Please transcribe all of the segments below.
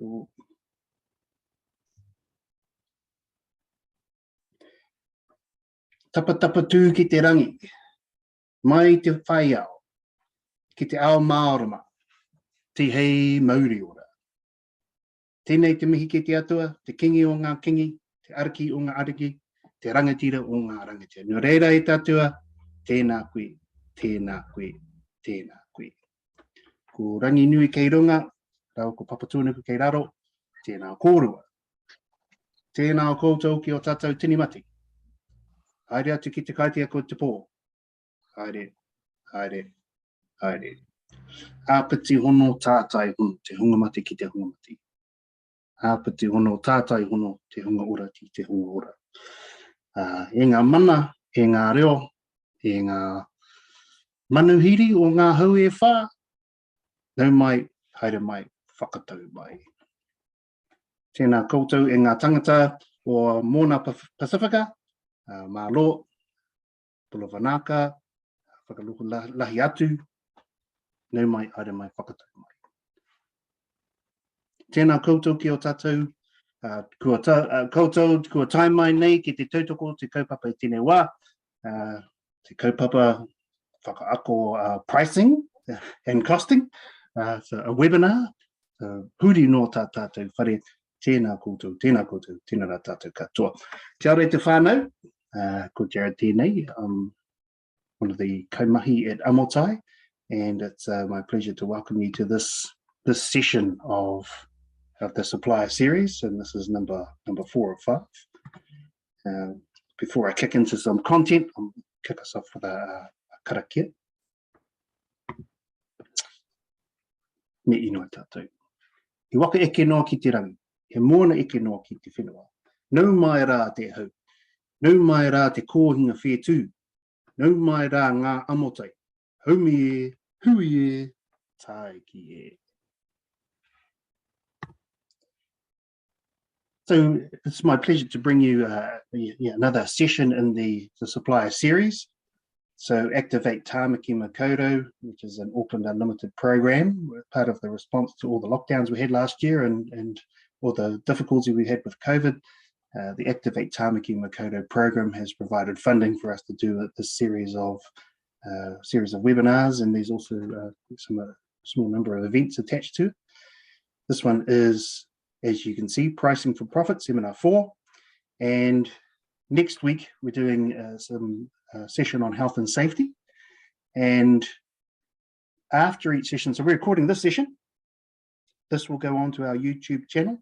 Cool. Tapa tapa tū ki te rangi, mai te whai ao, ki te ao Māorama, te hei Māori ora. Tēnei te mihi ki te atua, te kingi o ngā kingi, te ariki o ngā ariki, te rangatira o ngā rangatira. Nō reira e tātua, tēnā koe, tēnā koe, tēnā koe. Ko rangi nui kei runga, rau ko papatūnuku kei raro, tēnā kōrua. Tēnā o koutou ki o tātou tinimati. Haere atu ki te kaitia ko te pō. Haere, haere, haere. Āpiti hono tātai hono, te hungamati ki te hungamati. Āpiti hono tātai hono, te hunga ora ki te hunga ora. E ngā mana, e ngā reo, e ngā manuhiri o ngā hau e whā, nau mai, haere mai, whakatau mai. Tēnā koutou e ngā tangata o Mōna Pasifika, Mālo, Pulawanaka, whakaluku lahi atu, nau mai, haere mai, whakatau mai. Tēnā koutou ki o tātou, koutou kua tai mai nei ki te tautoko, te kaupapa i tēnei wā, te kaupapa whakaako pricing and costing, so a webinar, huri no tātou whare, tēnā koutou, tēnā rā tātou katoa. Kia ora te whānau, ko Jared tēnei, one of the kaumahi at Amotai, and it's my pleasure to welcome you to this session of the supplier series, and this is number 4 of 5. Before I kick into some content, I'll kick us off with a karakia. Me ino tātou. I waka eke noa ki te rangi, he mōna eke noa ki te whenua. Nau mai rā te hau, nau mai rā te kōhinga whetū, nau mai rā ngā amotai, haumi e, hui e, tāi ki e. So it's my pleasure to bring you another session in the supplier series. So Activate Tāmaki Makaurau, which is an Auckland Unlimited program, part of the response to all the lockdowns we had last year and all the difficulty we had with COVID. The Activate Tāmaki Makaurau program has provided funding for us to do this series of webinars, and there's also a small number of events attached to it. This one is, as you can see, Pricing for Profit, Seminar 4. And next week, we're doing some session on health and safety. And after each session, so we're recording this session. This will go on to our YouTube channel,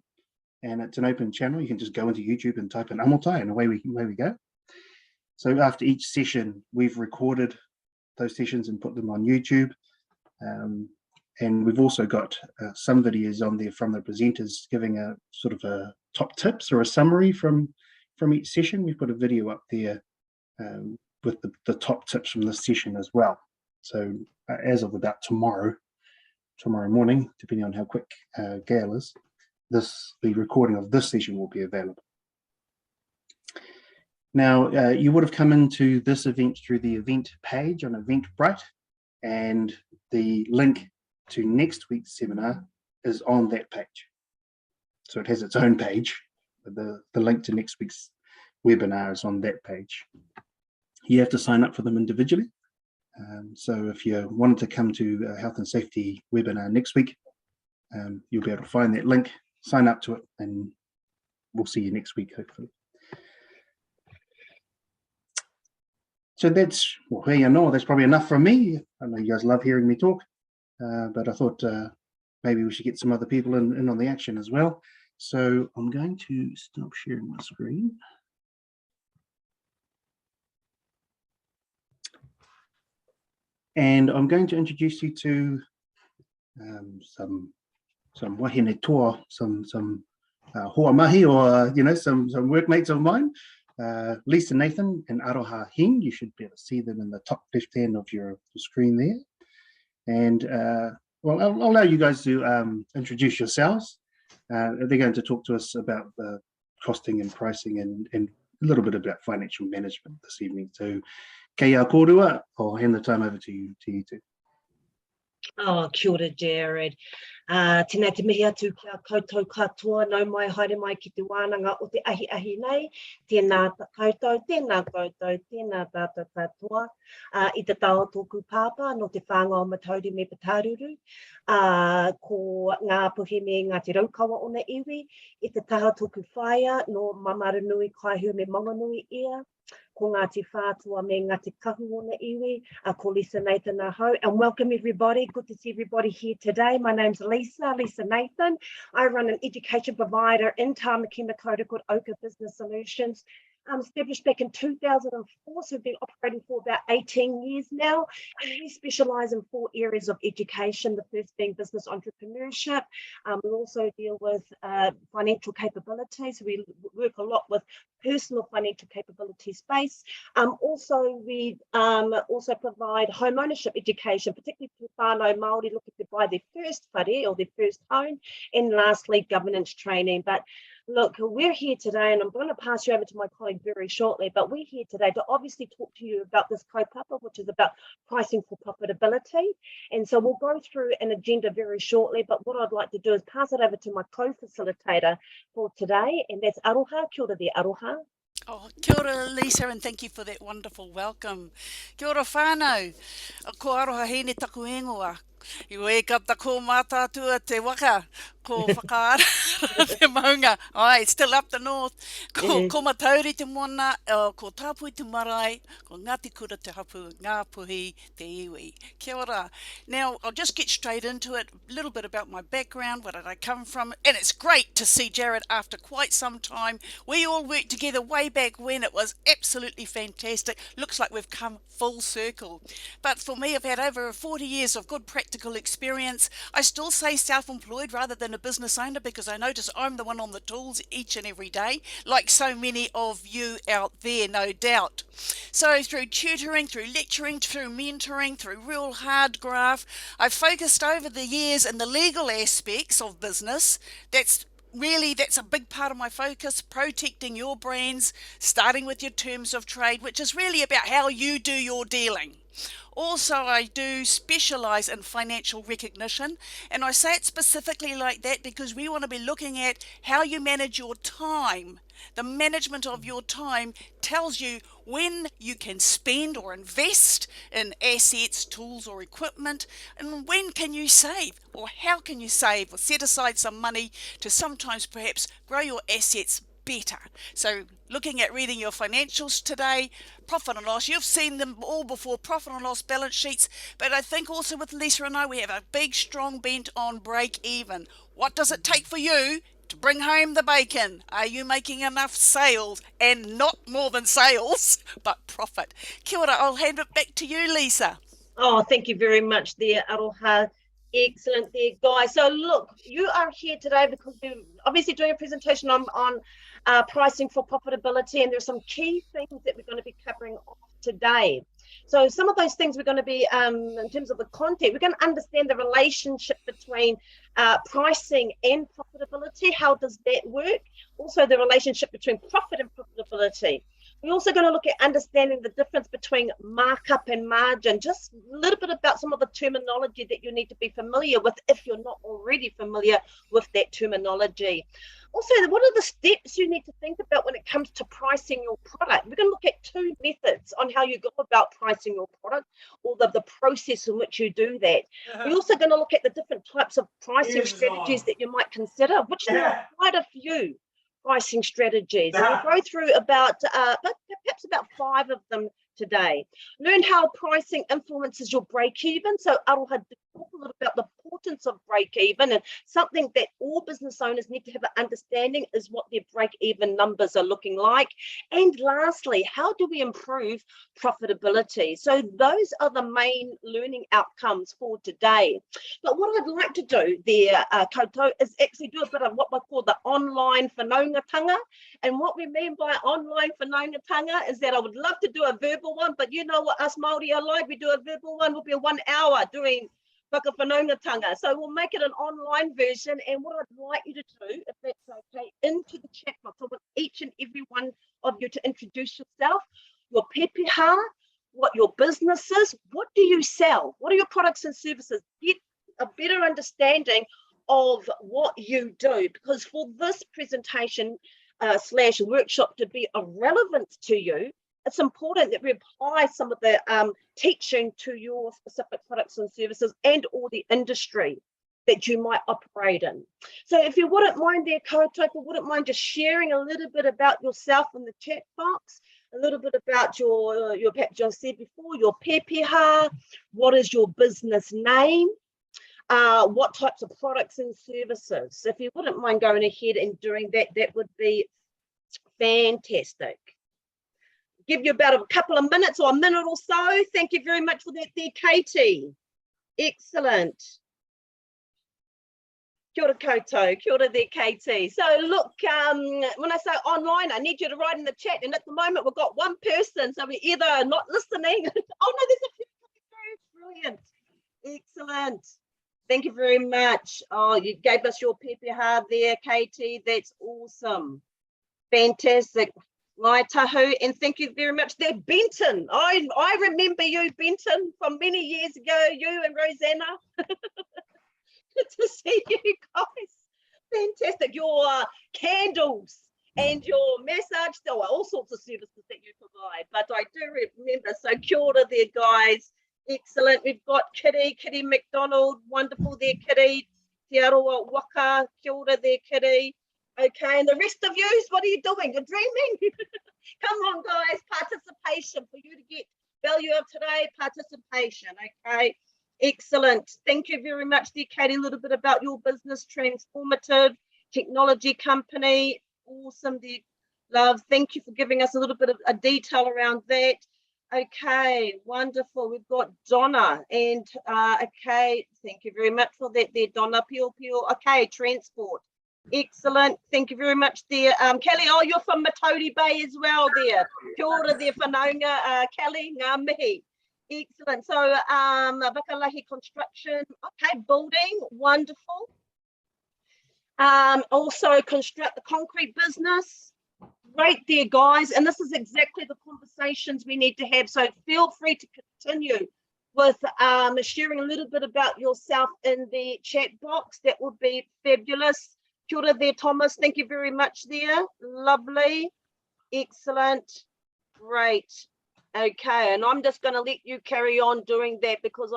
and it's an open channel. You can just go into YouTube and type in Amotai, and away we go. So after each session, we've recorded those sessions and put them on YouTube. And we've also got some videos on there from the presenters giving a sort of a top tips or a summary from each session. We've got a video up there with the top tips from this session as well. So as of about tomorrow morning, depending on how quick Gail is, the recording of this session will be available. Now, you would have come into this event through the event page on Eventbrite, and the link to next week's seminar is on that page. So it has its own page, but the link to next week's webinar is on that page. You have to sign up for them individually. So if you wanted to come to a health and safety webinar next week, you'll be able to find that link, sign up to it, and we'll see you next week, hopefully. So that's, well, that's probably enough from me. I know you guys love hearing me talk, but I thought maybe we should get some other people in on the action as well. So I'm going to stop sharing my screen. And I'm going to introduce you to some wahine toa, some hoa mahi, or some workmates of mine, Lisa Nathan and Aroha Hing. You should be able to see them in the top left hand of your screen there. And well, I'll allow you guys to introduce yourselves. They're going to talk to us about the costing and pricing and a little bit about financial management this evening. So, kei a kōrua, I'll hand the time over to you two. Oh, kia ora, Jared. Tēnā te mihi atu kia koutou katoa, nau mai haere mai ki te wānanga o te ahi nei. Tēnā koutou, tēnā koutou, tēnā tātou katoa. I te tau tōku pāpā no te whānga o matauri me pataruru. Ko ngā puhi me ngā te raukawa o na iwi. I te taha tōku whaia no Mamaranui Kaihu me Manganui ia. Ko Ngāti Whātua me Ngāti Kahu o na iwi, ko Lisa Nathan aho. And welcome everybody, good to see everybody here today. My name's Lisa Nathan. I run an education provider in Tāmaki Makaurau called Oka Business Solutions. Established back in 2004, so we've been operating for about 18 years now, and we specialise in 4 areas of education, the first being business entrepreneurship. We also deal with financial capabilities, so we work a lot with personal financial capability space. Also, we also provide home ownership education, particularly to whānau Māori looking to buy their first whare or their first home, and lastly, governance training. But look, we're here today, and I'm going to pass you over to my colleague very shortly, but we're here today to obviously talk to you about this kaupapa, which is about pricing for profitability. And so we'll go through an agenda very shortly, but what I'd like to do is pass it over to my co-facilitator for today, and that's Aroha. Kia ora there, Aroha. Oh, kia ora, Lisa, and thank you for that wonderful welcome. Kia ora whānau, ko aroha hene taku ingoa. I wake up ko mātātua te waka, ko whakaara te maunga. Ai, still up the north. Ko matauri te mona, ko tāpui te marae, ko Ngāti Kura te hapu, ngā puhi te iwi. Kia ora. Now, I'll just get straight into it. A little bit about my background, where did I come from, and it's great to see Jared after quite some time. We all worked together way back when. It was absolutely fantastic. Looks like we've come full circle. But for me, I've had over 40 years of good practical experience. I still say self-employed rather than a business owner because I notice I'm the one on the tools each and every day, like so many of you out there, no doubt. So through tutoring, through lecturing, through mentoring, through real hard graft, I've focused over the years in the legal aspects of business. That's a big part of my focus, protecting your brands, starting with your terms of trade, which is really about how you do your dealing. Also, I do specialise in financial recognition, and I say it specifically like that because we want to be looking at how you manage your time. The management of your time tells you when you can spend or invest in assets, tools or equipment, and when can you save or how can you save or set aside some money to sometimes perhaps grow your assets better. So looking at reading your financials today, profit and loss, you've seen them all before, profit and loss balance sheets, but I think also with Lisa and I, we have a big strong bent on break even. What does it take for you to bring home the bacon? Are you making enough sales? And not more than sales, but profit. Kia ora, I'll hand it back to you, Lisa. Oh, thank you very much there, Aroha. Excellent there, guys. So look, you are here today because we're obviously doing a presentation on pricing for profitability, and there's some key things that we're going to be covering off today. So some of those things we're going to be, in terms of the content, we're going to understand the relationship between pricing and profitability. How does that work? Also the relationship between profit and profitability. We're also going to look at understanding the difference between markup and margin, just a little bit about some of the terminology that you need to be familiar with if you're not already familiar with that terminology. Also, what are the steps you need to think about when it comes to pricing your product? We're going to look at 2 methods on how you go about pricing your product, or the process in which you do that. We're also going to look at the different types of pricing strategies that you might consider, which there are quite a few pricing strategies. And we'll go through about perhaps about 5 of them today. Learn how pricing influences your break even. So Aroha did talk a little about the importance of break even, and something that all business owners need to have an understanding is what their break even numbers are looking like. And lastly, how do we improve profitability? So those are the main learning outcomes for today. But what I'd like to do there, Koutou, is actually do a bit of what we call the online whanaungatanga. And what we mean by online whanaungatanga is that I would love to do a verbal one, but you know what us Māori are like, we do a verbal one, will be 1 hour doing whakawhanaungatanga. So we'll make it an online version, and what I'd like you to do, if that's okay, into the chat box, I want each and every one of you to introduce yourself, your pepeha, what your business is, what do you sell, what are your products and services, get a better understanding of what you do, because for this presentation slash workshop to be of relevance to you, it's important that we apply some of the teaching to your specific products and services and or the industry that you might operate in. So if you wouldn't mind there, Koutou, wouldn't mind just sharing a little bit about yourself in the chat box, a little bit about your perhaps I said before, your pepeha, what is your business name, what types of products and services. If you wouldn't mind going ahead and doing that, that would be fantastic. Give you about a couple of minutes or a minute or so. Thank you very much for that there, Katie. Excellent. Kia ora koutou, kia ora there, Katie. So look, when I say online, I need you to write in the chat. And at the moment, we've got one person, so we're either not listening. Oh no, there's a few coming through. Brilliant. Excellent. Thank you very much. Oh, you gave us your pepeha there, Katie. That's awesome. Fantastic. Ngāi tahu, and thank you very much there, Benton. I remember you, Benton, from many years ago, you and Rosanna. Good to see you guys. Fantastic. Your candles and your massage, all sorts of services that you provide. But I do remember, so kia ora there, guys. Excellent. We've got Kitty McDonald. Wonderful there, Kitty. Te aroa waka. Kia ora there, Kitty. Okay, and the rest of you, what are you doing? You're dreaming. Come on, guys. Participation for you to get value of today. Participation. Okay. Excellent. Thank you very much there, Katie. A little bit about your business, transformative technology company. Awesome there, love. Thank you for giving us a little bit of a detail around that. Okay, wonderful. We've got Donna and okay, thank you very much for that there, Donna. Pio. Okay, transport. Excellent. Thank you very much there. Kelly, oh, you're from Matodi Bay as well there. Kia ora there, whanaunga, Kelly, ngā mihi. Excellent. So, Vakalahi construction, okay, building, wonderful. Also construct the concrete business. Great there, guys. And this is exactly the conversations we need to have. So feel free to continue with sharing a little bit about yourself in the chat box. That would be fabulous. Kia ora there, Thomas. Thank you very much there. Lovely. Excellent. Great. Okay, and I'm just going to let you carry on doing that, because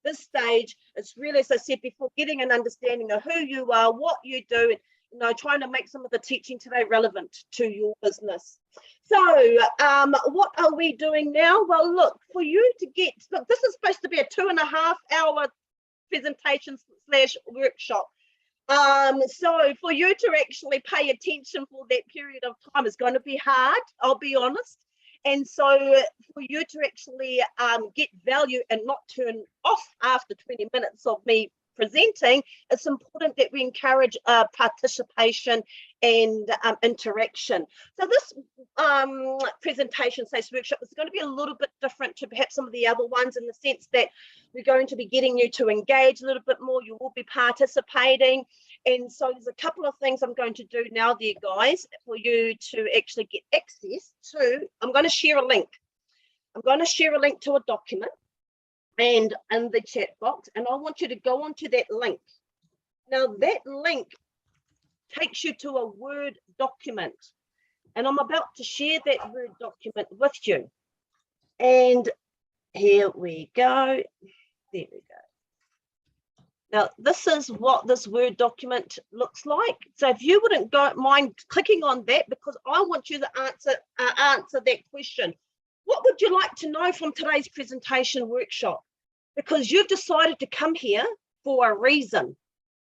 this stage, it's really, as I said before, getting an understanding of who you are, what you do, and trying to make some of the teaching today relevant to your business. So what are we doing now? Well, look, for you to get, look, this is supposed to be a 2.5 hour presentation slash workshop. So for you to actually pay attention for that period of time is going to be hard, I'll be honest. And so for you to actually get value and not turn off after 20 minutes of me presenting, it's important that we encourage participation and interaction. So this presentation slash workshop is going to be a little bit different to perhaps some of the other ones, in the sense that we're going to be getting you to engage a little bit more. You will be participating. And so there's a couple of things I'm going to do now there, guys, for you to actually get access to. I'm going to share a link. I'm going to share a link to a document and in the chat box, and I want you to go onto that link. Now that link takes you to a Word document, and I'm about to share that Word document with you. And here we go. There we go. Now, this is what this Word document looks like. So if you wouldn't mind clicking on that, because I want you to answer that question. What would you like to know from today's presentation workshop? Because you've decided to come here for a reason.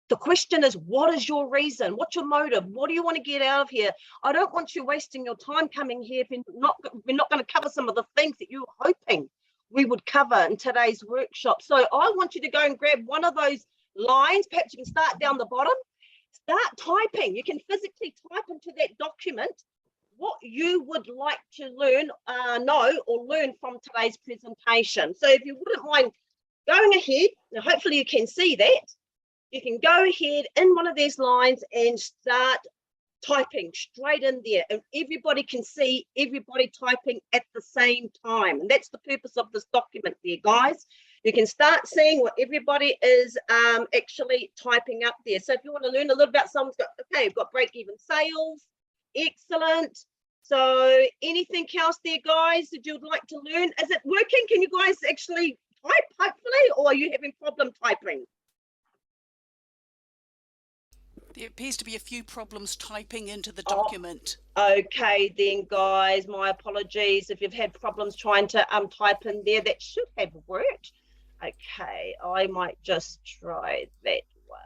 The question is, what is your reason? What's your motive? What do you want to get out of here? I don't want you wasting your time coming here if we're not going to cover some of the things that you're hoping we would cover in today's workshop. So I want you to go and grab one of those lines. Perhaps you can start down the bottom. Start typing. You can physically type into that document what you would like to learn, know or learn from today's presentation. So if you wouldn't mind going ahead, now hopefully you can see that, you can go ahead in one of these lines and start typing straight in there, and everybody can see everybody typing at the same time. And that's the purpose of this document there, guys. You can start seeing what everybody is actually typing up there. So if you want to learn a little about someone's got, okay, we've got break-even sales, excellent. So anything else there, guys, that you'd like to learn? Is it working? Can you guys actually type, hopefully, or are you having problem typing? There appears to be a few problems typing into the document. Okay then, guys, my apologies if you've had problems trying to type in there. That should have worked. Okay, I might just try that one.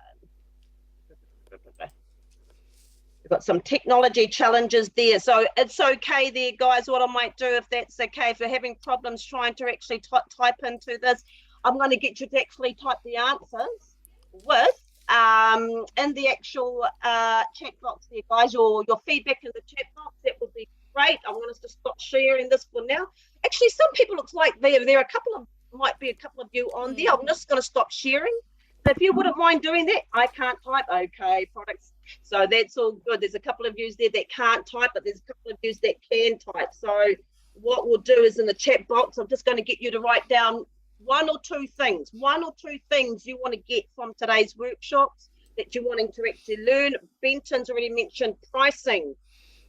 We've got some technology challenges there, so it's okay there, guys. What I might do, if that's okay, if you're having problems trying to actually type into this, I'm going to get you to actually type the answers with in the actual chat box there, guys, or your feedback in the chat box. That would be great. I'm going to just stop sharing this for now. Actually, some people looks like there are a couple of, might be a couple of you on there. I'm just going to stop sharing. So if you wouldn't mind doing that, I can't type. Okay, products. So that's all good. There's a couple of yous there that can't type, but there's a couple of yous that can type. So what we'll do is in the chat box, I'm just going to get you to write down one or two things you want to get from today's workshops that you're wanting to actually learn. Benton's already mentioned pricing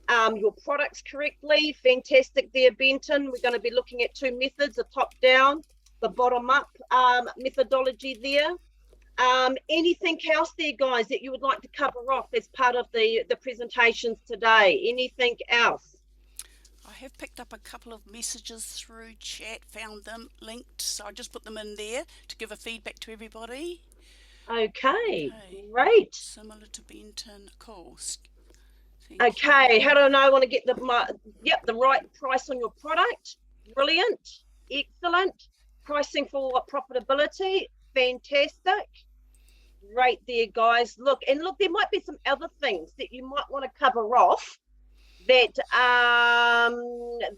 your products correctly. Fantastic there, Benton. We're going to be looking at two methods, the top down, the bottom up methodology there. Anything else there, guys, that you would like to cover off as part of the presentations today? Anything else? I have picked up a couple of messages through chat, found them linked, so I just put them in there to give a feedback to everybody. Okay, great. Similar to Benton, cool. Okay, how do I want to get the right price on your product? Brilliant, excellent. Pricing for profitability, fantastic. Great there, guys. Look, there might be some other things that you might want to cover off that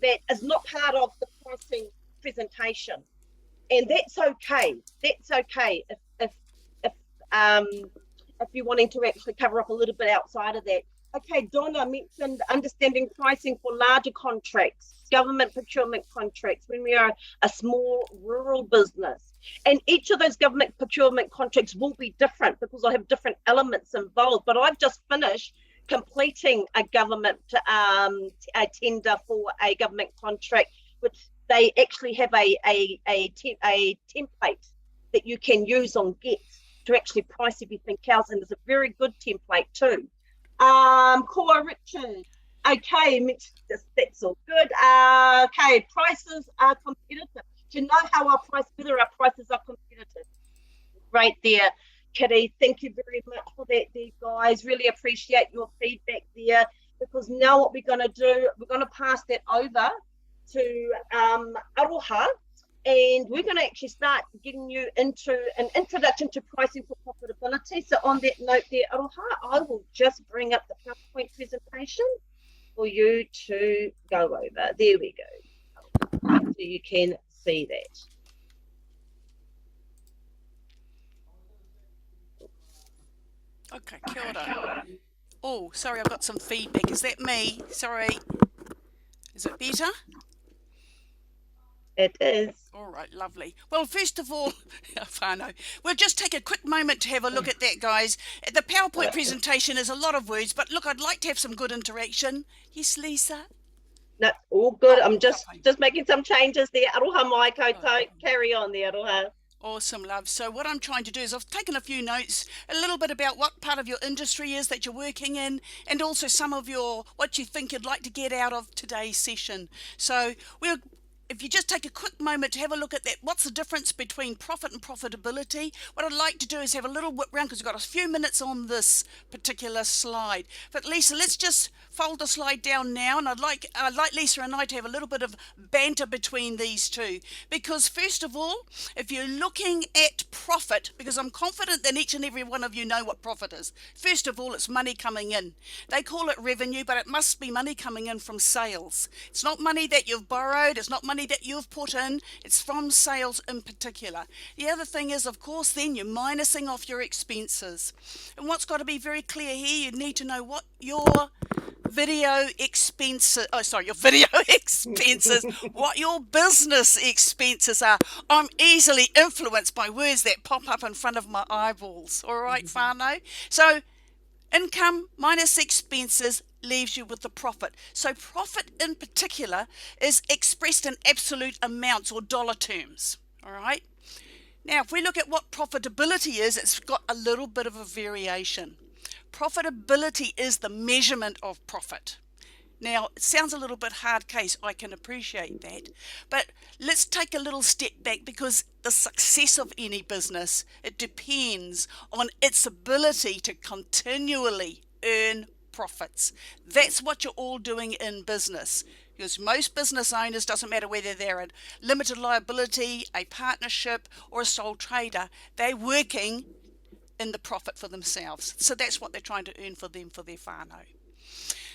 that is not part of the pricing presentation, and that's okay. That's okay if you're wanting to actually cover up a little bit outside of that. Okay, Donna mentioned understanding pricing for larger contracts, government procurement contracts, when we are a small rural business. And each of those government procurement contracts will be different because I have different elements involved. But I've just finished completing a government a tender for a government contract, which they actually have a template that you can use on Get to actually price everything else, and it's a very good template too. Cora Richard, okay, that's all good. Okay, prices are competitive. Do you know how whether our prices are competitive? Right there, Kitty. Thank you very much for that there, guys. Really appreciate your feedback there, because now what we're going to do, we're going to pass that over to Aroha, and we're going to actually start getting you into an introduction to pricing for profitability. So on that note there, Aroha, I will just bring up the PowerPoint presentation for you to go over. There we go. So you can see that. Okay, kia ora. Oh, sorry, I've got some feedback. Is that me? Sorry. Is it better? It is. All right, lovely. Well, first of all, whānau, we'll just take a quick moment to have a look at that, guys. The PowerPoint presentation is a lot of words, but look, I'd like to have some good interaction. Yes, Lisa? No, all good. I'm just making some changes there. Aroha mai koutou. Carry on there, Aroha. Awesome, love. So what I'm trying to do is I've taken a few notes, a little bit about what part of your industry is that you're working in, and also some of what you think you'd like to get out of today's session. So if you just take a quick moment to have a look at that, what's the difference between profit and profitability? What I'd like to do is have a little whip round, because we've got a few minutes on this particular slide. But Lisa, let's just fold the slide down now, and I'd like Lisa and I to have a little bit of banter between these two. Because first of all, if you're looking at profit, because I'm confident that each and every one of you know what profit is. First of all, it's money coming in. They call it revenue, but it must be money coming in from sales. It's not money that you've borrowed, it's not money that you've put in, it's from sales in particular. The other thing is, of course, then you're minusing off your expenses. And what's got to be very clear here, you need to know what your video expenses, your video expenses, what your business expenses are. I'm easily influenced by words that pop up in front of my eyeballs. All right, whānau? So income minus expenses leaves you with the profit. So profit in particular is expressed in absolute amounts or dollar terms. All right. Now, if we look at what profitability is, it's got a little bit of a variation. Profitability is the measurement of profit. Now, it sounds a little bit hard case, I can appreciate that, but let's take a little step back, because the success of any business, it depends on its ability to continually earn profits. That's what you're all doing in business, because most business owners, doesn't matter whether they're a limited liability, a partnership, or a sole trader, they're working in the profit for themselves. So that's what they're trying to earn for them, for their whānau.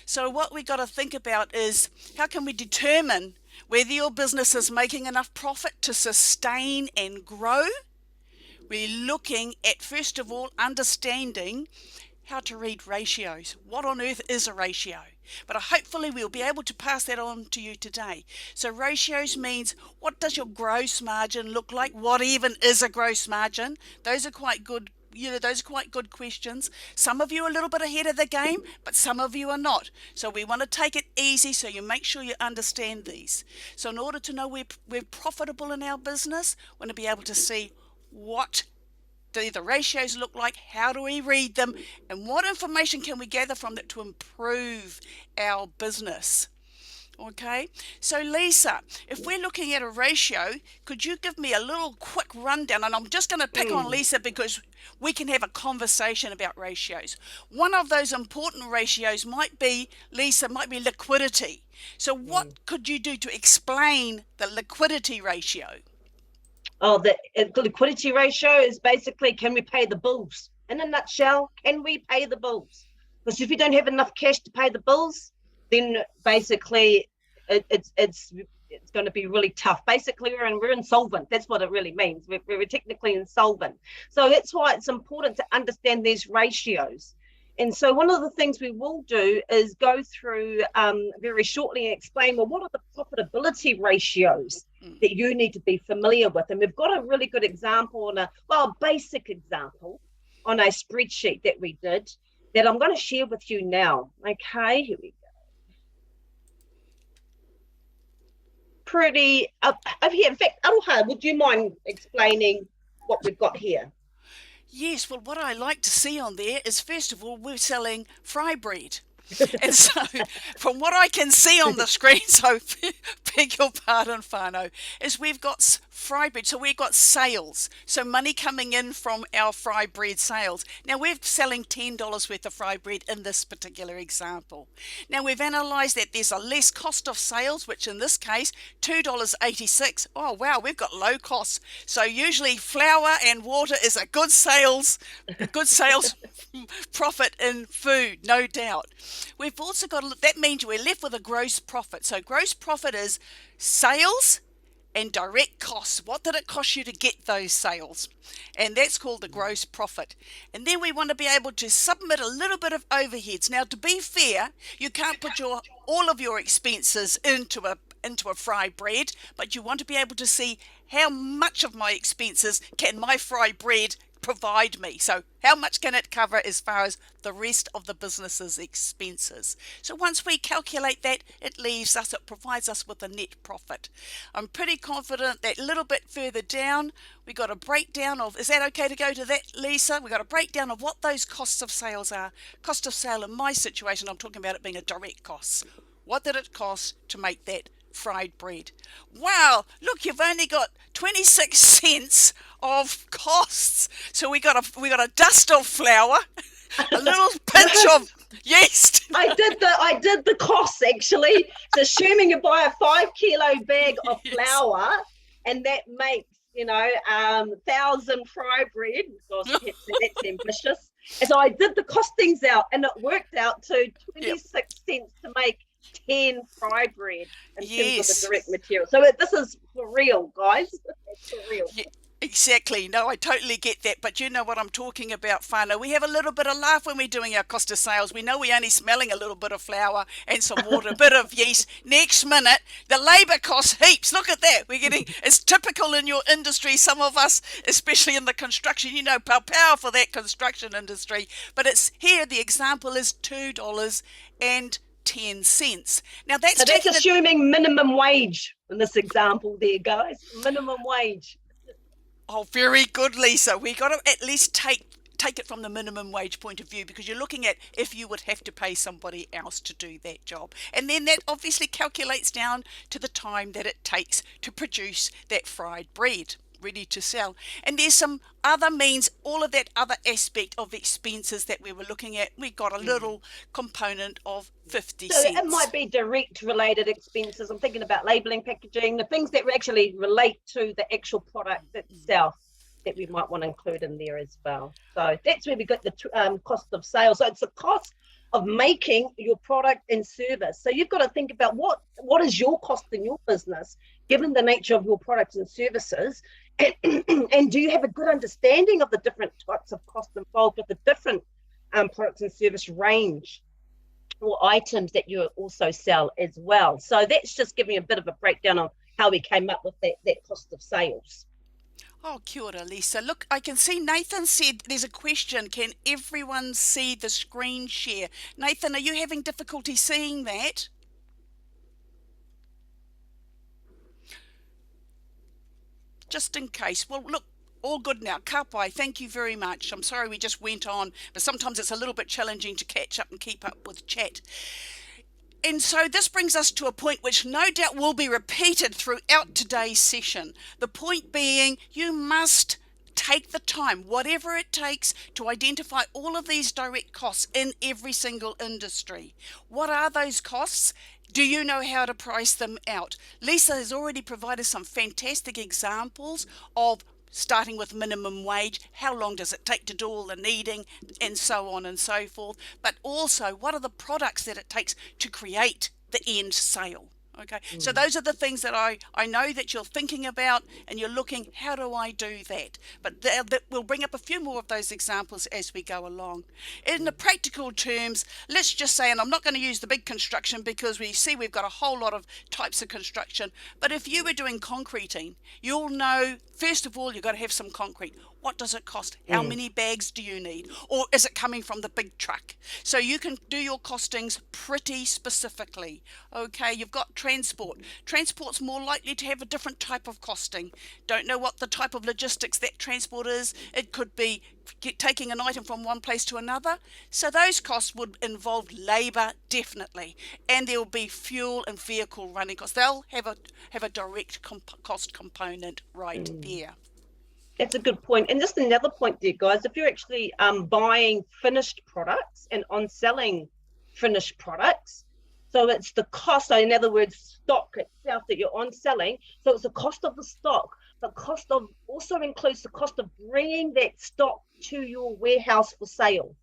So what we got to think about is, how can we determine whether your business is making enough profit to sustain and grow? We're looking at, first of all, understanding how to read ratios. What on earth is a ratio? But hopefully we'll be able to pass that on to you today. So ratios means, what does your gross margin look like? What even is a gross margin? Those are quite good. Those are quite good questions. Some of you are a little bit ahead of the game, but some of you are not. So we want to take it easy, so you make sure you understand these. So in order to know we're profitable in our business, we want to be able to see what do the ratios look like, how do we read them, and what information can we gather from that to improve our business. Okay, so Lisa, if we're looking at a ratio, could you give me a little quick rundown? And I'm just going to pick on Lisa because we can have a conversation about ratios. One of those important ratios might be, Lisa, might be liquidity. So what could you do to explain the liquidity ratio? Oh, the liquidity ratio is basically, can we pay the bills? In a nutshell, can we pay the bills? Because if you don't have enough cash to pay the bills, then basically it's going to be really tough. Basically, we're insolvent. That's what it really means. We're technically insolvent. So that's why it's important to understand these ratios. And so one of the things we will do is go through very shortly and explain, well, what are the profitability ratios that you need to be familiar with? And we've got a really good example a basic example on a spreadsheet that we did that I'm going to share with you now. Okay, here we go. Pretty up here. In fact, Aroha, would you mind explaining what we've got here? Yes, well, what I like to see on there is, first of all, we're selling fry bread. And so, from what I can see on the screen, so beg your pardon, whānau, is we've got fry bread. So we've got sales. So money coming in from our fry bread sales. Now we're selling $10 worth of fry bread in this particular example. Now we've analysed that there's a less cost of sales, which in this case, $2.86. Oh wow, we've got low costs. So usually flour and water is a good sales profit in food, no doubt. We've also got, that means we're left with a gross profit. So gross profit is sales and direct costs. What did it cost you to get those sales? And that's called the gross profit. And then we want to be able to submit a little bit of overheads. Now, to be fair, you can't put all of your expenses into a fry bread, but you want to be able to see how much of my expenses can my fry bread provide me. So how much can it cover as far as the rest of the business's expenses? So once we calculate that, it provides us with a net profit. I'm pretty confident that a little bit further down, we got a breakdown of, is that okay to go to that, Lisa? We got a breakdown of what those costs of sales are. Cost of sale in my situation, I'm talking about it being a direct cost. What did it cost to make that fried bread? Wow, look, you've only got 26 cents of costs. So we got a dust of flour, a little pinch of yeast. I did the costs actually. So assuming you buy a 5 kilo bag of flour, and that makes 1,000 fry bread. Gosh, that's ambitious. And so I did the costings out, and it worked out to 26 cents to make 10 fry bread in terms of the direct material. So this is for real, guys. It's for real. Exactly. No, I totally get that. But you know what I'm talking about, whānau. We have a little bit of laugh when we're doing our cost of sales. We know we're only smelling a little bit of flour and some water, a bit of yeast. Next minute, the labour costs heaps. Look at that. We're getting, it's typical in your industry. Some of us, especially in the construction, you know, pow for that construction industry. But it's here, the example is $2.10. Now So that's assuming minimum wage in this example there, guys. Minimum wage. Oh, very good, Lisa. We got to at least take it from the minimum wage point of view, because you're looking at if you would have to pay somebody else to do that job. And then that obviously calculates down to the time that it takes to produce that fried bread ready to sell. And there's some other means, all of that other aspect of expenses that we were looking at. We got a little component of 50 So cents. it might be direct related expenses. I'm thinking about labeling, packaging, the things that actually relate to the actual product itself that we might want to include in there as well. So that's where we got the cost of sales. So it's the cost of making your product and service. So you've got to think about what is your cost in your business, given the nature of your products and services, and do you have a good understanding of the different types of costs involved with the different products and service range or items that you also sell as well. So that's just giving a bit of a breakdown of how we came up with that cost of sales. Oh, kia ora, Lisa. Look, I can see Nathan said there's a question. Can everyone see the screen share? Nathan, are you having difficulty seeing that? Just in case. Well, look, all good now. Kapai, thank you very much. I'm sorry we just went on, but sometimes it's a little bit challenging to catch up and keep up with chat. And so this brings us to a point which no doubt will be repeated throughout today's session. The point being, you must take the time, whatever it takes, to identify all of these direct costs in every single industry. What are those costs? Do you know how to price them out? Lisa has already provided some fantastic examples of starting with minimum wage, how long does it take to do all the kneading, and so on and so forth. But also, what are the products that it takes to create the end sale? Okay, so those are the things that I know that you're thinking about, and you're looking, how do I do that? But we'll bring up a few more of those examples as we go along. In the practical terms, let's just say, and I'm not going to use the big construction because we see we've got a whole lot of types of construction, but if you were doing concreting, you'll know, first of all, you've got to have some concrete. What does it cost? How many bags do you need? Or is it coming from the big truck? So you can do your costings pretty specifically. Okay, you've got transport. Transport's more likely to have a different type of costing. Don't know what the type of logistics that transport is. It could be taking an item from one place to another. So those costs would involve labour, definitely. And there will be fuel and vehicle running costs. They'll have a direct cost component right there. That's a good point. And just another point there, guys, if you're actually buying finished products and on selling finished products, so it's the cost, so in other words, stock itself that you're on selling. So it's the cost of the stock, but cost of also includes the cost of bringing that stock to your warehouse for sale.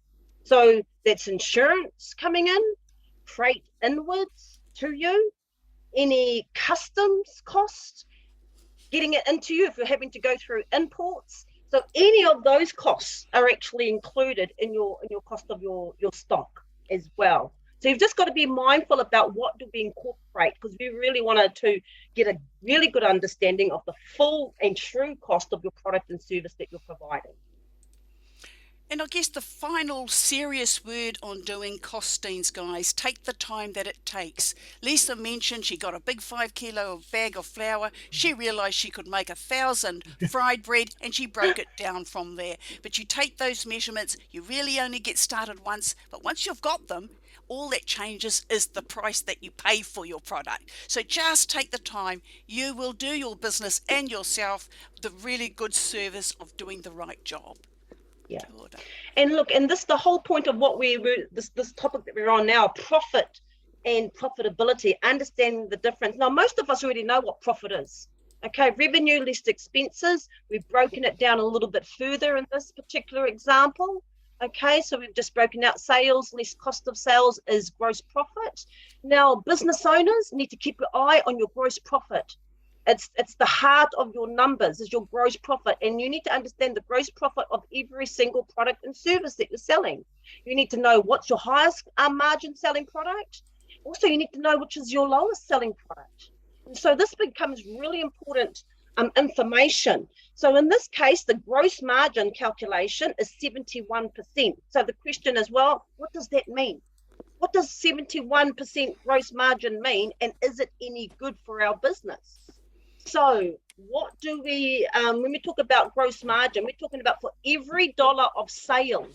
So that's insurance coming in, freight inwards to you, any customs costs, getting it into you if you're having to go through imports. So any of those costs are actually included in your cost of your stock as well. So you've just got to be mindful about what do we incorporate, because we really wanted to get a really good understanding of the full and true cost of your product and service that you're providing. And I guess the final serious word on doing costings, guys, take the time that it takes. Lisa mentioned she got a big 5 kilo bag of flour. She realised she could make 1,000 fried bread, and she broke it down from there. But you take those measurements, you really only get started once, but once you've got them, all that changes is the price that you pay for your product. So just take the time. You will do your business and yourself the really good service of doing the right job. Yeah. And look, and this the whole point of what this topic that we're on now, profit and profitability, understanding the difference. Now, most of us already know what profit is. Okay, revenue less expenses. We've broken it down a little bit further in this particular example. Okay, so we've just broken out sales less cost of sales is gross profit. Now, business owners need to keep your eye on your gross profit. It's the heart of your numbers is your gross profit, and you need to understand the gross profit of every single product and service that you're selling. You need to know what's your highest margin selling product. Also, you need to know which is your lowest selling product. And so this becomes really important information. So in this case, the gross margin calculation is 71%. So the question is, well, what does that mean? What does 71% gross margin mean? And is it any good for our business? So what do we, when we talk about gross margin, we're talking about for every dollar of sale,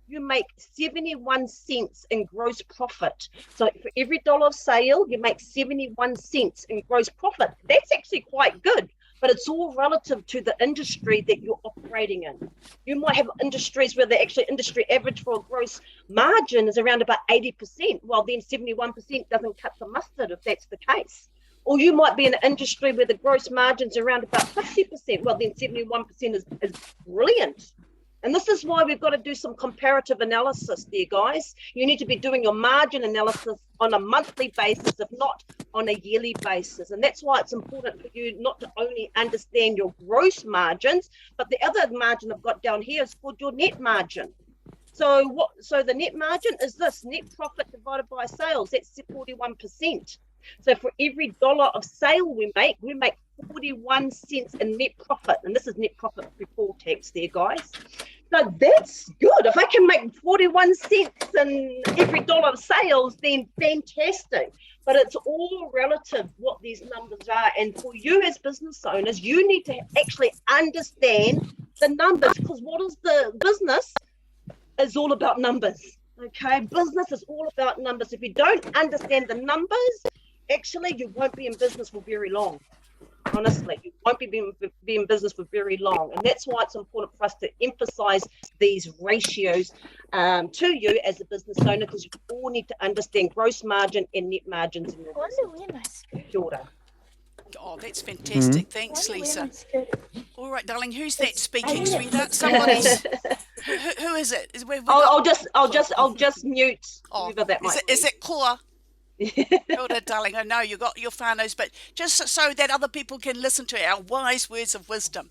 you make 71 cents in gross profit. So for every dollar of sale, you make 71 cents in gross profit. That's actually quite good, but it's all relative to the industry that you're operating in. You might have industries where the actually industry average for a gross margin is around about 80%. Well, then 71% doesn't cut the mustard if that's the case. Or you might be in an industry where the gross margin's around about 50%. Well, then 71% is brilliant. And this is why we've got to do some comparative analysis there, guys. You need to be doing your margin analysis on a monthly basis, if not on a yearly basis. And that's why it's important for you not to only understand your gross margins, but the other margin I've got down here is called your net margin. So the net margin is this, net profit divided by sales. That's 41%. So for every dollar of sale we make 41 cents in net profit. And this is net profit before tax there, guys. So that's good. If I can make 41 cents in every dollar of sales, then fantastic. But it's all relative what these numbers are. And for you as business owners, you need to actually understand the numbers, because what is the business is all about numbers. Okay, business is all about numbers. If you don't understand the numbers, actually you won't be in business for very long. Honestly, you won't be in business for very long. And that's why it's important for us to emphasize these ratios to you as a business owner, because you all need to understand gross margin and net margins in your business. Kia ora. Oh, that's fantastic. Thanks, Lisa. All right, darling, who's that speaking, sweetheart? Somebody's. Who is it? I'll just mute whoever that might be. Is it Koa? Ora, darling, I know you got your whānaus, but just so that other people can listen to our wise words of wisdom.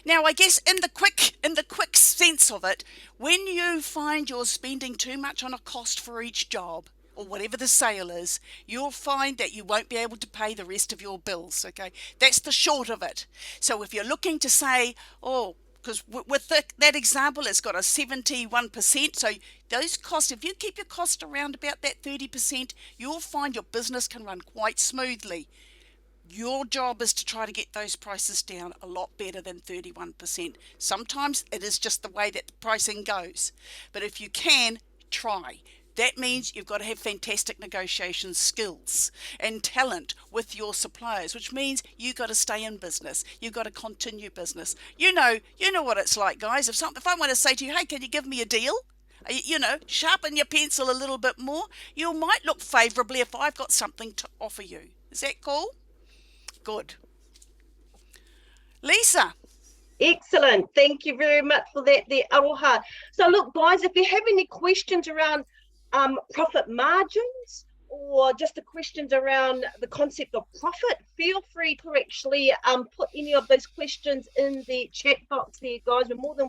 Now, I guess in the quick sense of it, when you find you're spending too much on a cost for each job, or whatever the sale is, you'll find that you won't be able to pay the rest of your bills, okay? That's the short of it. So if you're looking to say, because with that example, it's got a 71%. So those costs, if you keep your cost around about that 30%, you'll find your business can run quite smoothly. Your job is to try to get those prices down a lot better than 31%. Sometimes it is just the way that the pricing goes. But if you can, try. That means you've got to have fantastic negotiation skills and talent with your suppliers, which means you've got to stay in business. You've got to continue business. You know what it's like, guys. If I want to say to you, hey, can you give me a deal? Sharpen your pencil a little bit more. You might look favourably if I've got something to offer you. Is that cool? Good. Lisa. Excellent. Thank you very much for that there, Aroha. So look, guys, if you have any questions around profit margins, or just the questions around the concept of profit, feel free to actually put any of those questions in the chat box there, guys. We're more than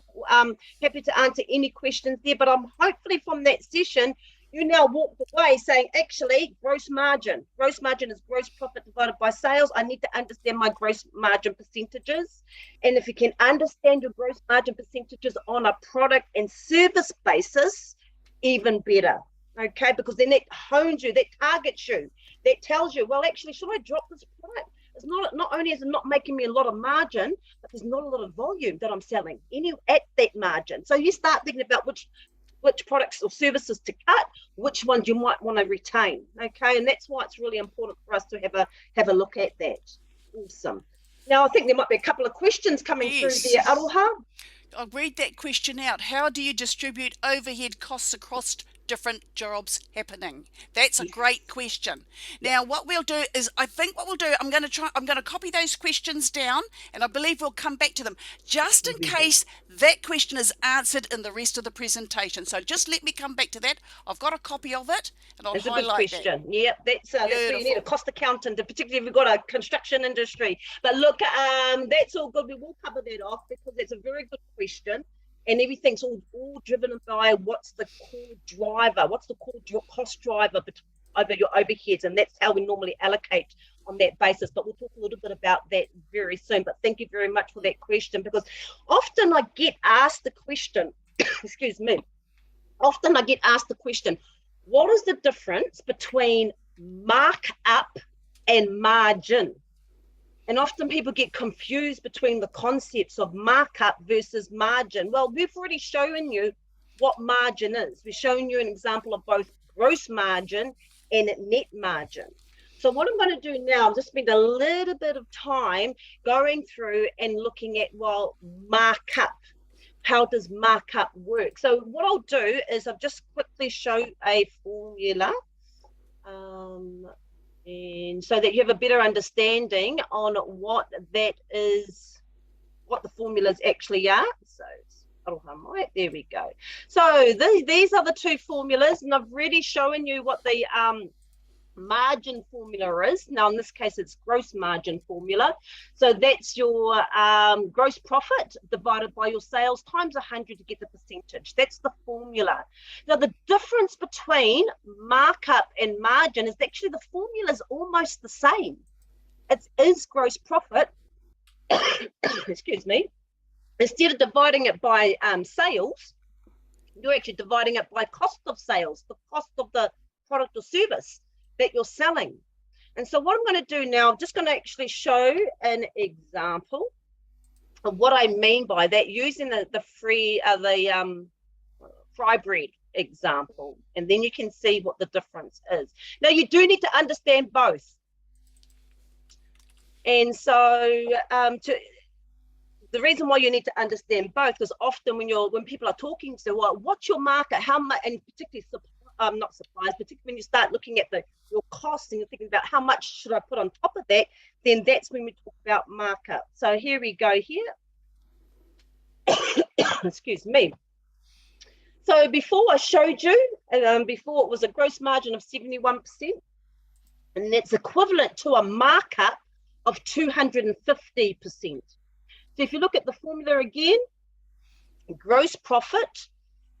happy to answer any questions there. But I'm hopefully from that session, you now walked away saying, actually, gross margin is gross profit divided by sales. I need to understand my gross margin percentages. And if you can understand your gross margin percentages on a product and service basis, even better. Okay, because then that hones you, that targets you, that tells you, well, actually, should I drop this product? It's not only is it not making me a lot of margin, but there's not a lot of volume that I'm selling at that margin. So you start thinking about which products or services to cut, which ones you might want to retain. Okay, and that's why it's really important for us to have a look at that. Awesome. Now I think there might be a couple of questions coming through there, Aroha. I'll read that question out. How do you distribute overhead costs across different jobs happening? That's a great question. Now, what we'll do is, I think what we'll do, I'm going to copy those questions down, and I believe we'll come back to them, just in case that question is answered in the rest of the presentation. So just let me come back to that. I've got a copy of it, and I'll highlight that. It's a good question. Yep, that's where you need a cost accountant, particularly if you've got a construction industry. But look, that's all good. We will cover that off because it's a very good question. And everything's all driven by what's the core driver, what's the core cost driver over your overheads, and that's how we normally allocate on that basis. But we'll talk a little bit about that very soon. But thank you very much for that question, because often I get asked the question, excuse me, what is the difference between markup and margin? And often people get confused between the concepts of markup versus margin. Well, we've already shown you what margin is. We've shown you an example of both gross margin and net margin. So what I'm going to do now, I'll just spend a little bit of time going through and looking at, well, markup. How does markup work? So what I'll do is I'll just quickly show a formula. And so that you have a better understanding on what that is, what the formulas actually are. So there we go. So these are the two formulas, and I've already shown you what the margin formula is. Now in this case it's gross margin formula. So that's your gross profit divided by your sales times 100 to get the percentage. That's the formula. Now the difference between markup and margin is actually the formula is almost the same. It is gross profit excuse me. Instead of dividing it by sales, you're actually dividing it by cost of sales, the cost of the product or service that you're selling. And so what I'm going to do now, I'm just going to actually show an example of what I mean by that using the fry bread example, and then you can see what the difference is. Now you do need to understand both, and so the reason why you need to understand both is often when people are talking to, well, what's your market, how much, and particularly not supplies, particularly when you start looking at your costs and you're thinking about how much should I put on top of that, then that's when we talk about markup. So here we go here. Excuse me. So before I showed you, before it was a gross margin of 71%, and that's equivalent to a markup of 250%. So if you look at the formula again, gross profit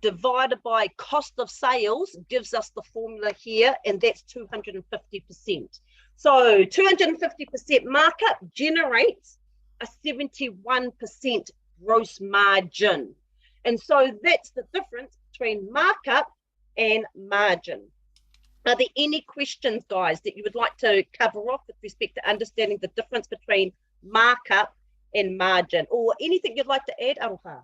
divided by cost of sales gives us the formula here, and that's 250%. So 250% markup generates a 71% gross margin. And so that's the difference between markup and margin. Are there any questions, guys, that you would like to cover off with respect to understanding the difference between markup and margin, or anything you'd like to add, Aroha?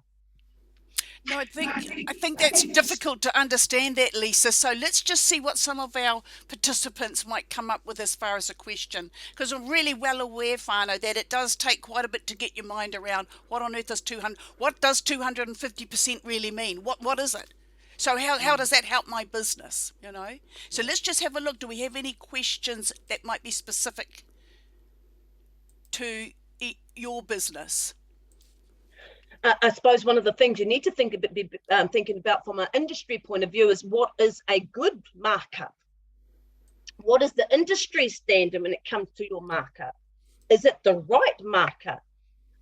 No, I think that's difficult to understand that, Lisa. So let's just see what some of our participants might come up with as far as a question, because I'm really well aware, Whānau, that it does take quite a bit to get your mind around what on earth is 200. What does 250% really mean? What is it? So how does that help my business? You know. So let's just have a look. Do we have any questions that might be specific to your business? I suppose one of the things you need to be thinking about from an industry point of view is what is a good markup? What is the industry standard when it comes to your markup? Is it the right markup?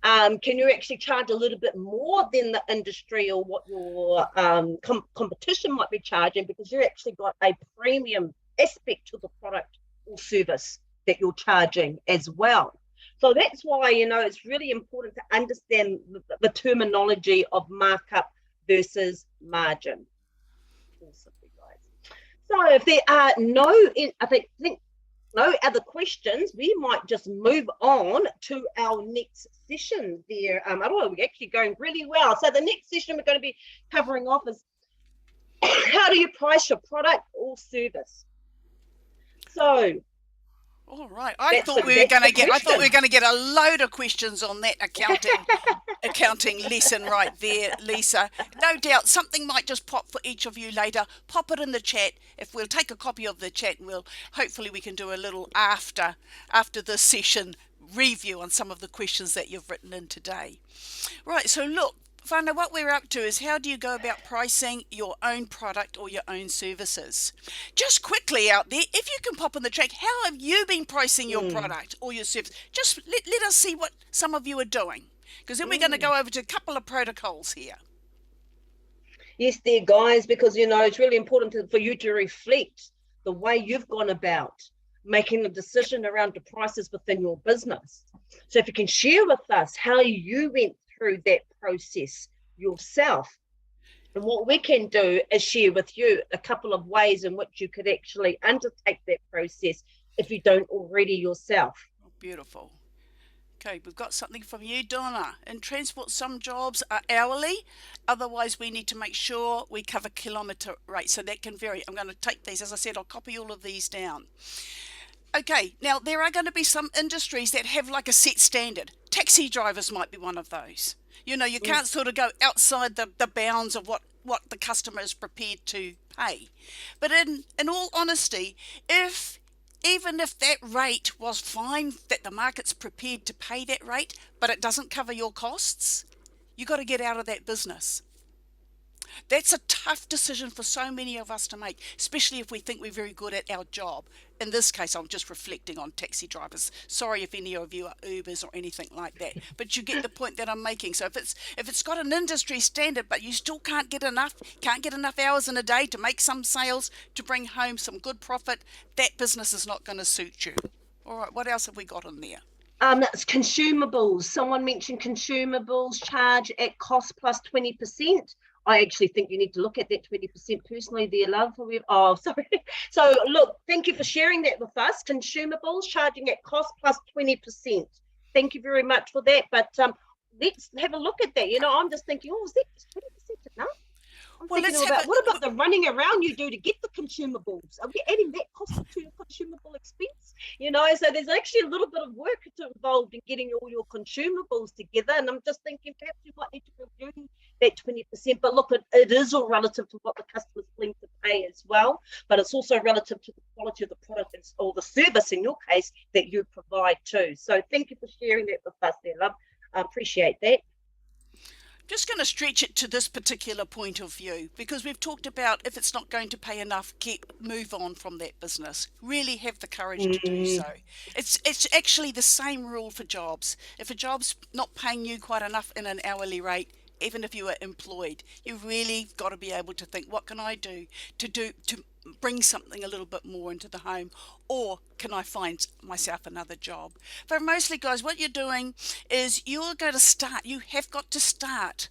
Can you actually charge a little bit more than the industry or what your competition might be charging, because you actually got a premium aspect to the product or service that you're charging as well? So that's why, it's really important to understand the terminology of markup versus margin. Awesome, guys. So if there are no other questions, we might just move on to our next session there. We're actually going really well. So the next session we're going to be covering off is how do you price your product or service? So All right. I That's thought the we were going to get. I thought question. we were going to get a load of questions on that accounting lesson right there, Lisa. No doubt something might just pop for each of you later. Pop it in the chat. If we'll take a copy of the chat, and we'll hopefully we can do a little after this session review on some of the questions that you've written in today. Right. So look. Whana, what we're up to is how do you go about pricing your own product or your own services? Just quickly out there, if you can pop in the chat, how have you been pricing your product or your service? Just let us see what some of you are doing, because then we're going to go over to a couple of protocols here. Yes, there, guys, because, you know, it's really important for you to reflect the way you've gone about making a decision around the prices within your business. So if you can share with us how you went through that process yourself, and what we can do is share with you a couple of ways in which you could actually undertake that process if you don't already yourself. Oh, beautiful. Okay, we've got something from you, Donna. In transport, some jobs are hourly. Otherwise, we need to make sure we cover kilometre rate. So that can vary. I'm going to take these. As I said, I'll copy all of these down. Okay, now there are going to be some industries that have like a set standard. Taxi drivers might be one of those. You know, you can't sort of go outside the bounds of what the customer is prepared to pay. But in all honesty, even if that rate was fine, that the market's prepared to pay that rate, but it doesn't cover your costs, you got to get out of that business. That's a tough decision for so many of us to make, especially if we think we're very good at our job. In this case, I'm just reflecting on taxi drivers. Sorry if any of you are Ubers or anything like that, but you get the point that I'm making. So if it's got an industry standard, but you still can't get enough hours in a day to make some sales to bring home some good profit, that business is not going to suit you. All right, what else have we got on there? It's consumables. Someone mentioned consumables charge at cost plus 20%. I actually think you need to look at that 20% personally there, love. Oh, sorry. So look, thank you for sharing that with us. Consumables charging at cost plus 20%. Thank you very much for that. But let's have a look at that. You know, I'm just thinking, oh, is that 20% enough? I'm thinking about what about the running around you do to get the consumables? Are we adding that cost to your consumable expense? You know, so there's actually a little bit of work involved in getting all your consumables together. And I'm just thinking perhaps you might need to review that 20%. But look, it is all relative to what the customer's willing to pay as well. But it's also relative to the quality of the product or the service in your case that you provide too. So thank you for sharing that with us there, love. I appreciate that. Just going to stretch it to this particular point of view, because we've talked about if it's not going to pay enough, move on from that business. Really have the courage to do so. It's actually the same rule for jobs. If a job's not paying you quite enough in an hourly rate, even if you are employed, you've really got to be able to think, what can I do to bring something a little bit more into the home, or can I find myself another job? But mostly, guys, what you're doing is you're going to start. You have got to start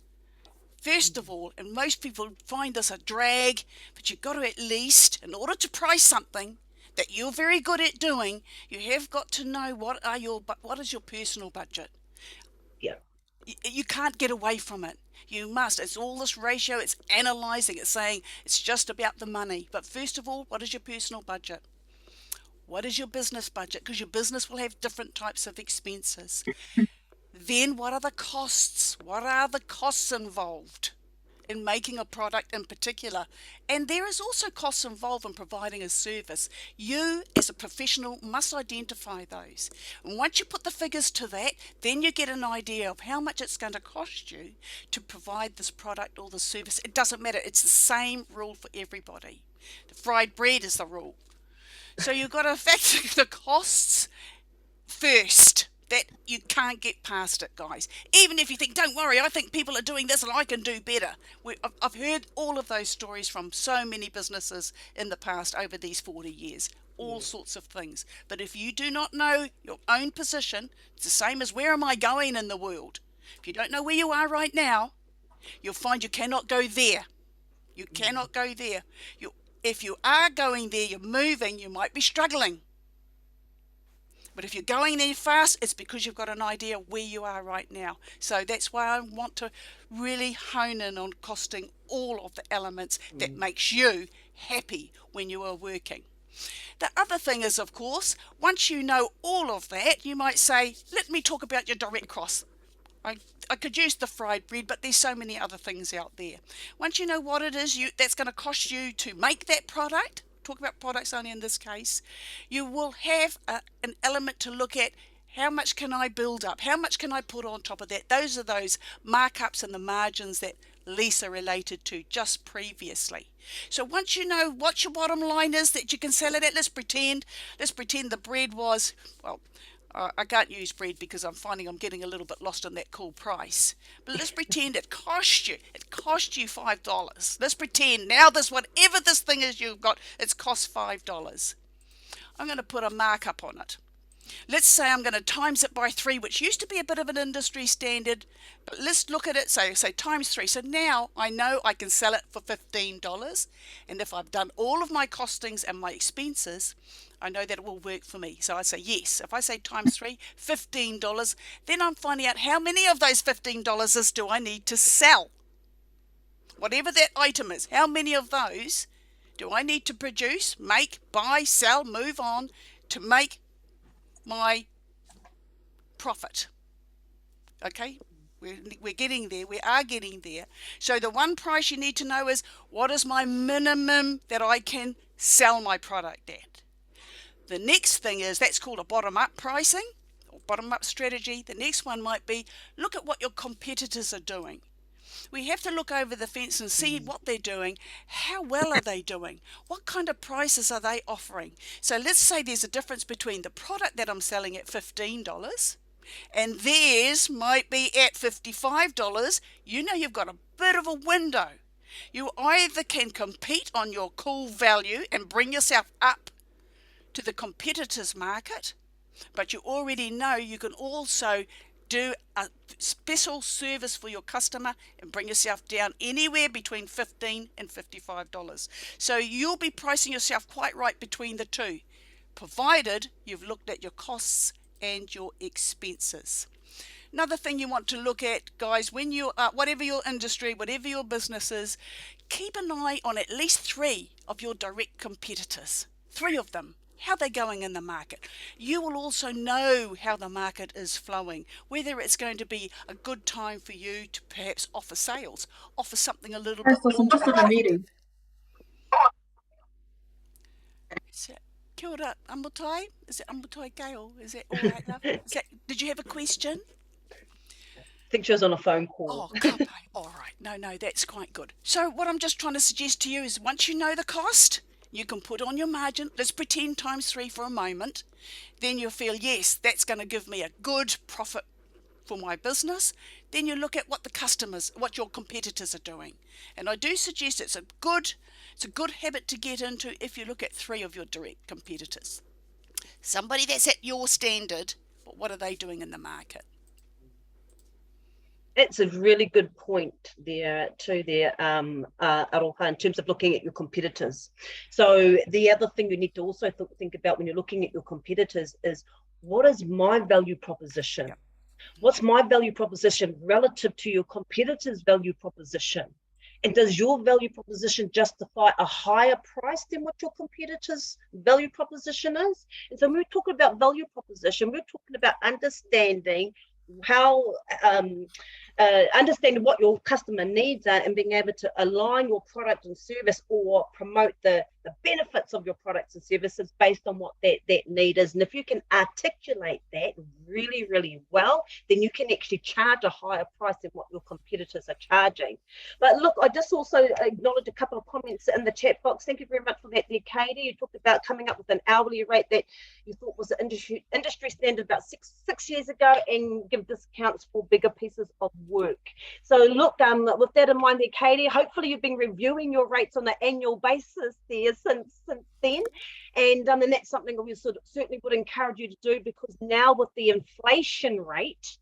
first of all, and most people find this a drag, but you've got to at least, in order to price something that you're very good at doing, you have got to know what is your personal budget. Yeah. You can't get away from it. You must. It's all this ratio. It's analysing. It's saying it's just about the money. But first of all, what is your personal budget? What is your business budget? Because your business will have different types of expenses. Then what are the costs? What are the costs involved in making a product in particular? And there is also costs involved in providing a service. You as a professional must identify those. And once you put the figures to that, then you get an idea of how much it's going to cost you to provide this product or the service. It doesn't matter. It's the same rule for everybody. The fried bread is the rule. So you've got to factor the costs first. That you can't get past it, guys. Even if you think, don't worry, I think people are doing this and I can do better. I've heard all of those stories from so many businesses in the past over these 40 years. All sorts of things. But if you do not know your own position, it's the same as where am I going in the world? If you don't know where you are right now, you'll find you cannot go there. You cannot go there. If you are going there, you're moving, you might be struggling. But if you're going there fast, it's because you've got an idea where you are right now. So that's why I want to really hone in on costing all of the elements that makes you happy when you are working. The other thing is, of course, once you know all of that, you might say, let me talk about your direct costs. I could use the fried bread, but there's so many other things out there. Once you know what it is that's going to cost you to make that product, talk about products only in this case, you will have an element to look at. How much can I build up? How much can I put on top of that? Those are those markups and the margins that Lisa related to just previously. So once you know what your bottom line is that you can sell it at, let's pretend the bread was, well, I can't use bread because I'm finding I'm getting a little bit lost on that cool price. But let's pretend it cost you $5. Let's pretend now whatever this thing is you've got, it's cost $5. I'm going to put a markup on it. Let's say I'm going to times it by 3, which used to be a bit of an industry standard, but let's look at it, say times 3. So now I know I can sell it for $15, and if I've done all of my costings and my expenses, I know that it will work for me. So I say yes. If I say times 3, $15, then I'm finding out how many of those $15 do I need to sell. Whatever that item is, how many of those do I need to produce, make, buy, sell, move on to make my profit? Okay, we're getting there. We are getting there. So the one price you need to know is, what is my minimum that I can sell my product at? The next thing is, that's called a bottom-up pricing or bottom-up strategy. The next one might be, look at what your competitors are doing. We have to look over the fence and see what they're doing. How well are they doing? What kind of prices are they offering? So let's say there's a difference between the product that I'm selling at $15 and theirs might be at $55. You know you've got a bit of a window. You either can compete on your cool value and bring yourself up to the competitor's market, but you already know you can also do a special service for your customer and bring yourself down anywhere between $15 and $55. So you'll be pricing yourself quite right between the two, provided you've looked at your costs and your expenses. Another thing you want to look at, guys, when you whatever your industry, whatever your business is, keep an eye on at least 3 of your direct competitors. 3 of them. How they're going in the market. You will also know how the market is flowing, whether it's going to be a good time for you to perhaps offer sales, offer something a little bit more attractive. Kia ora, Amotai? Is it Amotai Gale? Is that all right, love? Did you have a question? I think she was on a phone call. Oh, kapai. All right. No, that's quite good. So what I'm just trying to suggest to you is, once you know the cost, you can put on your margin. Let's pretend times 3 for a moment. Then you'll feel, yes, that's going to give me a good profit for my business. Then you look at what your competitors are doing. And I do suggest it's a good habit to get into if you look at 3 of your direct competitors. Somebody that's at your standard, but what are they doing in the market? That's a really good point there too, Aroha, in terms of looking at your competitors. So the other thing you need to also think about when you're looking at your competitors is, what is my value proposition? Yep. What's my value proposition relative to your competitor's value proposition? And does your value proposition justify a higher price than what your competitor's value proposition is? And so when we're talking about value proposition, we're talking about understanding how understanding what your customer needs are and being able to align your product and service or promote the benefits of your products and services based on what that need is. And if you can articulate that really, really well, then you can actually charge a higher price than what your competitors are charging. But look, I just also acknowledge a couple of comments in the chat box. Thank you very much for that there, Katie. You talked about coming up with an hourly rate that you thought was an industry standard about six years ago, and give discounts for bigger pieces of work. So look, with that in mind there, Katie, hopefully you've been reviewing your rates on an annual basis there since then, and that's something we certainly would encourage you to do, because now with the inflation rate,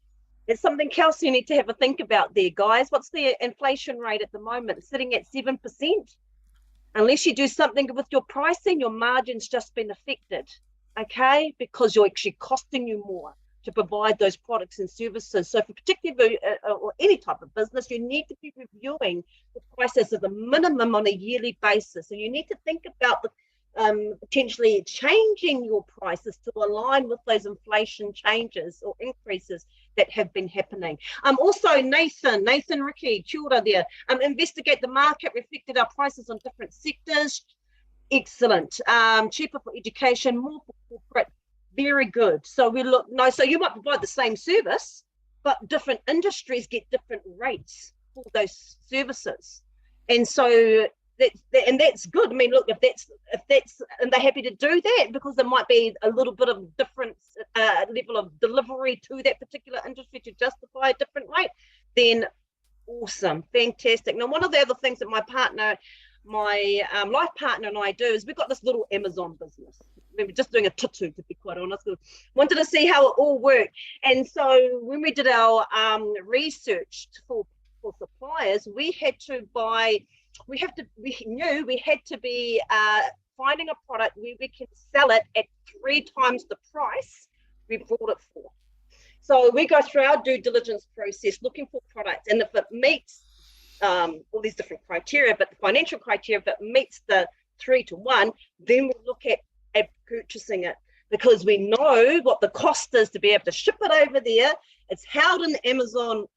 it's something else you need to have a think about there, guys. What's the inflation rate at the moment? It's sitting at 7%. Unless you do something with your pricing, your margin's just been affected, okay, because you're actually costing you more to provide those products and services. So for particularly or any type of business, you need to be reviewing the prices of the minimum on a yearly basis. And you need to think about potentially changing your prices to align with those inflation changes or increases that have been happening. Also, Nathan Ricky, kia ora there. Investigate the market, reflected our prices on different sectors. Excellent. Cheaper for education, more for corporate. Very good. So so you might provide the same service, but different industries get different rates for those services. And so that's good. I mean, look, if that's and they're happy to do that because there might be a little bit of different level of delivery to that particular industry to justify a different rate, then awesome, fantastic. Now, one of the other things that my life partner and I do is we've got this little Amazon business. We were just doing a tutu, to be quite honest. We wanted to see how it all worked. And so when we did our research for suppliers, we knew we had to be finding a product where we can sell it at 3 times the price we bought it for. So we go through our due diligence process looking for products, and if it meets all these different criteria, but the financial criteria, if it meets the 3 to 1, then we'll look at purchasing it, because we know what the cost is to be able to ship it over there. It's held in the Amazon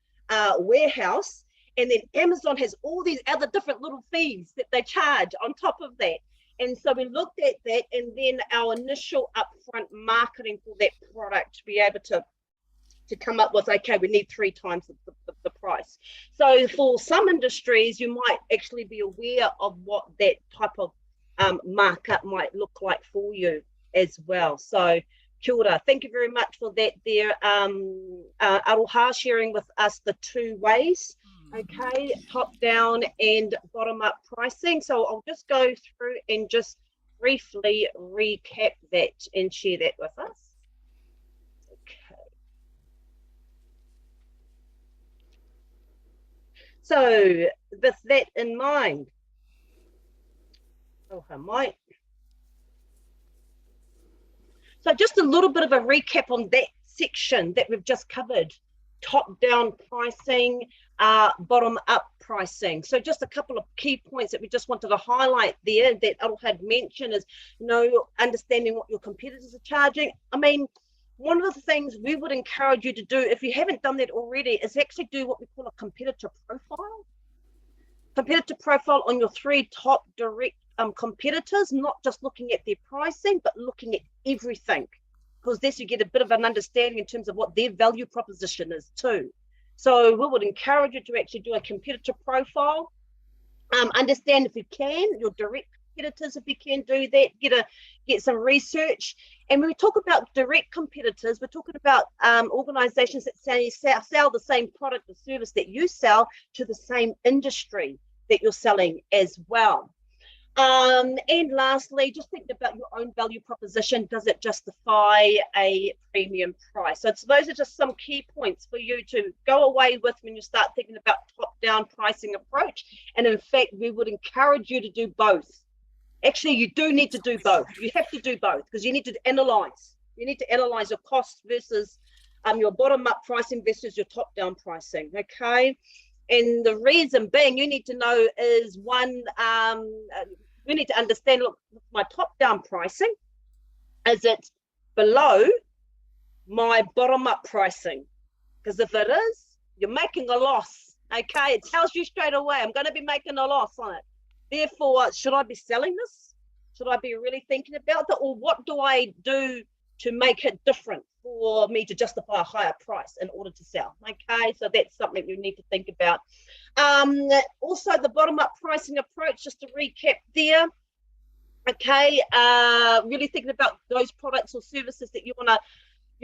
warehouse, and then Amazon has all these other different little fees that they charge on top of that. And so we looked at that, and then our initial upfront marketing for that product to be able to come up with, okay, we need 3 times the price. So for some industries, you might actually be aware of what that type of markup might look like for you as well. So kia ora, thank you very much for that there, Aroha, sharing with us the 2 ways, okay, top down and bottom up pricing. So I'll just go through and just briefly recap that and share that with us. So with that in mind, so just a little bit of a recap on that section that we've just covered: top-down pricing, bottom-up pricing. So just a couple of key points that we just wanted to highlight there that Aroha had mentioned is, understanding what your competitors are charging. I mean, one of the things we would encourage you to do, if you haven't done that already, is actually do what we call a competitor profile. Competitor profile on your 3 top direct competitors, not just looking at their pricing, but looking at everything, because this you get a bit of an understanding in terms of what their value proposition is too. So we would encourage you to actually do a competitor profile. Understand, if you can, your direct competitors, if you can do that, get some research. And when we talk about direct competitors, we're talking about organizations that sell the same product or service that you sell to the same industry that you're selling as well. And lastly, just thinking about your own value proposition. Does it justify a premium price? So those are just some key points for you to go away with when you start thinking about top-down pricing approach. And in fact, we would encourage you to do both. Actually, you do need to do both. You have to do both, because you need to analyze. You need to analyze your cost versus your bottom-up pricing versus your top-down pricing, okay? And the reason being, you need to know is, one, we need to understand, look, my top-down pricing, is it below my bottom-up pricing? Because if it is, you're making a loss, okay? It tells you straight away, I'm going to be making a loss on it. Therefore, should I be selling this? Should I be really thinking about that? Or what do I do to make it different for me to justify a higher price in order to sell? Okay, so that's something you need to think about. Also, the bottom-up pricing approach, just to recap there. Okay, really thinking about those products or services that you're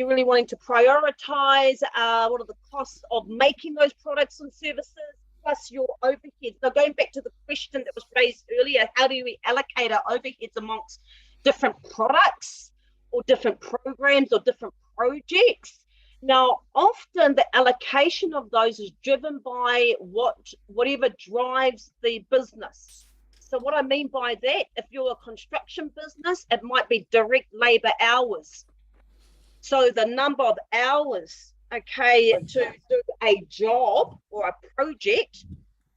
really wanting to prioritize. What are the costs of making those products and services, plus your overheads? Now, going back to the question that was raised earlier, how do we allocate our overheads amongst different products or different programs or different projects? Now, often the allocation of those is driven by whatever drives the business. So what I mean by that, if you're a construction business, it might be direct labor hours. So the number of hours, okay, to do a job or a project,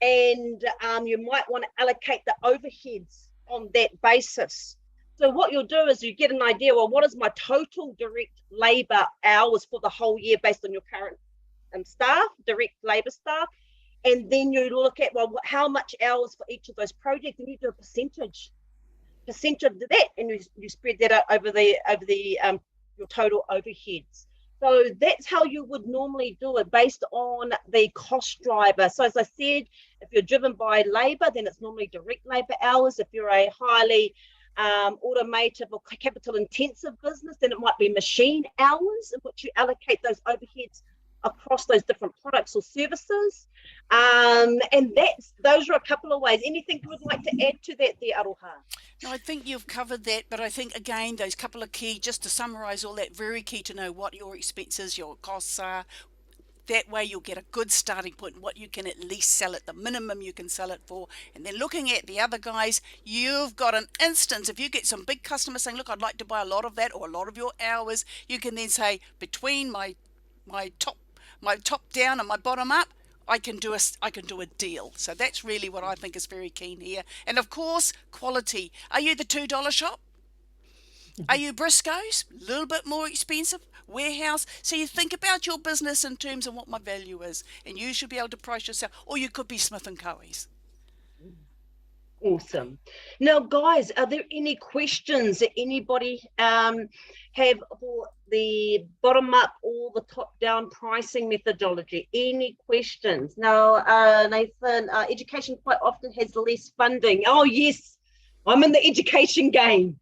and you might want to allocate the overheads on that basis. So what you'll do is you get an idea, well, what is my total direct labor hours for the whole year based on your current staff, direct labor staff, and then you look at, well, how much hours for each of those projects, and you do a percentage of that, and you spread that out over the your total overheads. So that's how you would normally do it, based on the cost driver. So as I said, if you're driven by labor, then it's normally direct labor hours. If you're a highly automated or capital intensive business, then it might be machine hours in which you allocate those overheads across those different products or services. And those are a couple of ways. Anything you would like to add to that there, Aroha? No, I think you've covered that, but I think, again, those couple of key, just to summarise all that, very key to know what your expenses, your costs are. That way you'll get a good starting point, what you can at least sell it, the minimum you can sell it for. And then looking at the other guys, you've got an instance. If you get some big customers saying, look, I'd like to buy a lot of that or a lot of your hours, you can then say, between my top down and my bottom up, I can do a deal. So that's really what I think is very keen here. And of course, quality. Are you the $2 shop? Are you Briscoe's? A little bit more expensive. Warehouse. So you think about your business in terms of what my value is, and you should be able to price yourself. Or you could be Smith and Coe's. Awesome. Now, guys, are there any questions that anybody have for the bottom-up or the top-down pricing methodology? Any questions? Now, Nathan, education quite often has less funding. Oh, yes, I'm in the education game.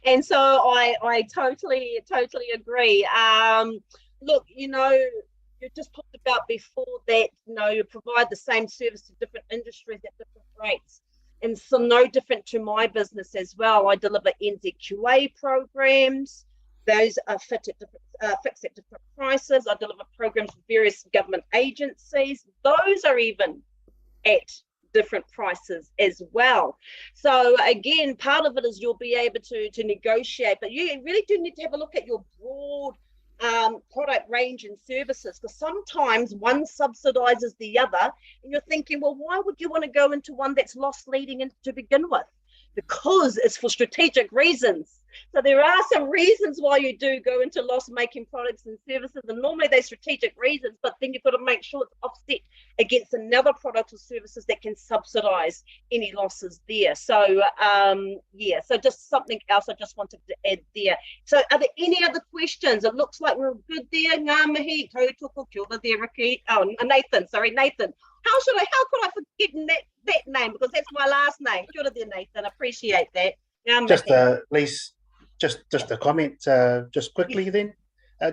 And so I totally agree. Look, you just talked about before that, you provide the same service to different industries at different rates. And so no different to my business as well. I deliver NZQA programs. Those are fixed at different prices. I deliver programs with various government agencies. Those are even at different prices as well. So again, part of it is you'll be able to negotiate, but you really do need to have a look at your broad product range and services, because sometimes one subsidizes the other, and you're thinking, well, why would you want to go into one that's loss leading in to begin with? Because it's for strategic reasons. So there are some reasons why you do go into loss-making products and services, and normally they're strategic reasons, but then you've got to make sure it's offset against another product or services that can subsidize any losses there. So so just something else I just wanted to add there. So are there any other questions? It looks like we're good there. Ngā mihi, tautoko, kia ora there, Ricky. Oh, Nathan. How could I forget that name? Because that's my last name. Kia ora there, Nathan. Appreciate that. Just Lise, just a comment, just quickly then.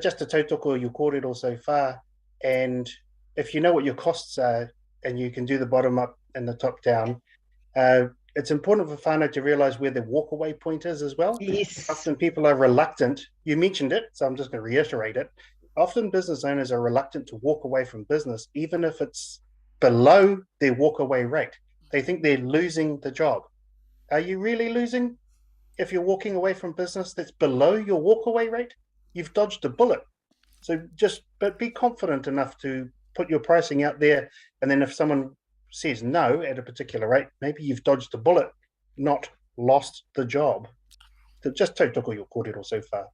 Just a tautoko you kōrero so far, and if you know what your costs are and you can do the bottom up and the top down, it's important for whānau to realise where the walkaway point is as well. Yes. Often people are reluctant. You mentioned it, so I'm just going to reiterate it. Often business owners are reluctant to walk away from business, even if it's below their walkaway rate. They think they're losing the job. Are you really losing? If you're walking away from business that's below your walkaway rate, you've dodged a bullet. So but be confident enough to put your pricing out there. And then if someone says no at a particular rate, maybe you've dodged a bullet, not lost the job. So just tautoko your kōrero so far.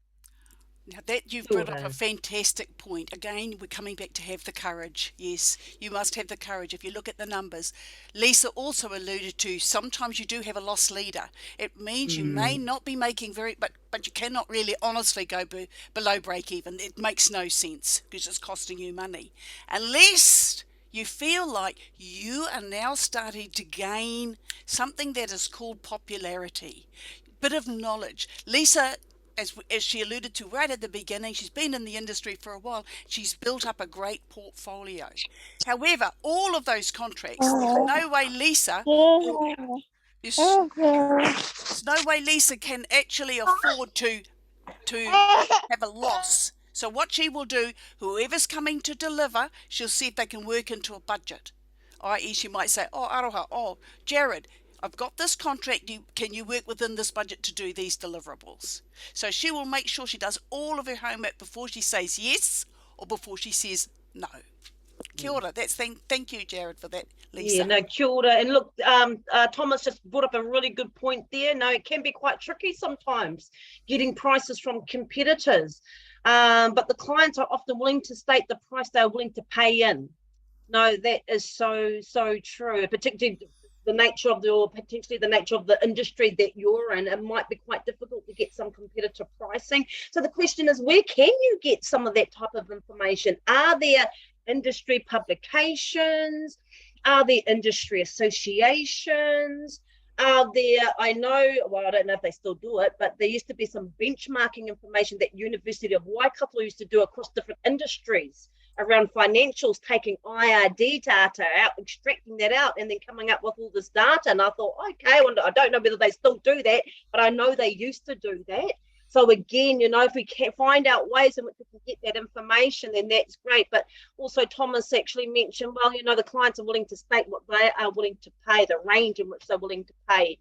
Now that you've brought up a fantastic point. Again, we're coming back to have the courage. Yes, you must have the courage. If you look at the numbers, Lisa also alluded to, sometimes you do have a loss leader. It means you may not be making but you cannot really honestly go below break even. It makes no sense because it's costing you money. Unless you feel like you are now starting to gain something that is called popularity, bit of knowledge. Lisa, as she alluded to right at the beginning, she's been in the industry for a while. She's built up a great portfolio. However, all of those contracts, there's no way Lisa can actually afford to have a loss. So what she will do, whoever's coming to deliver, she'll see if they can work into a budget. I.e., she might say, oh, Aroha, Jared, I've got this contract, can you work within this budget to do these deliverables? So she will make sure she does all of her homework before she says yes or before she says no. Kia ora. Thank you, Jared, for that, Lisa. Yeah, no, kia ora. And look, Thomas just brought up a really good point there. No, it can be quite tricky sometimes getting prices from competitors, but the clients are often willing to state the price they're willing to pay in. No, that is so true, particularly the nature of potentially the nature of the industry that you're in. It might be quite difficult to get some competitive pricing. So the question is, where can you get some of that type of information? Are there industry publications? Are there industry associations? Are there, I don't know if they still do it, but there used to be some benchmarking information that University of Waikato used to do across different industries around financials, taking IRD data out, extracting that out, and then coming up with all this data. And I thought, okay, I don't know whether they still do that, but I know they used to do that. So again, if we can find out ways in which we can get that information, then that's great. But also Thomas actually mentioned, well, the clients are willing to state what they are willing to pay, the range in which they're willing to pay.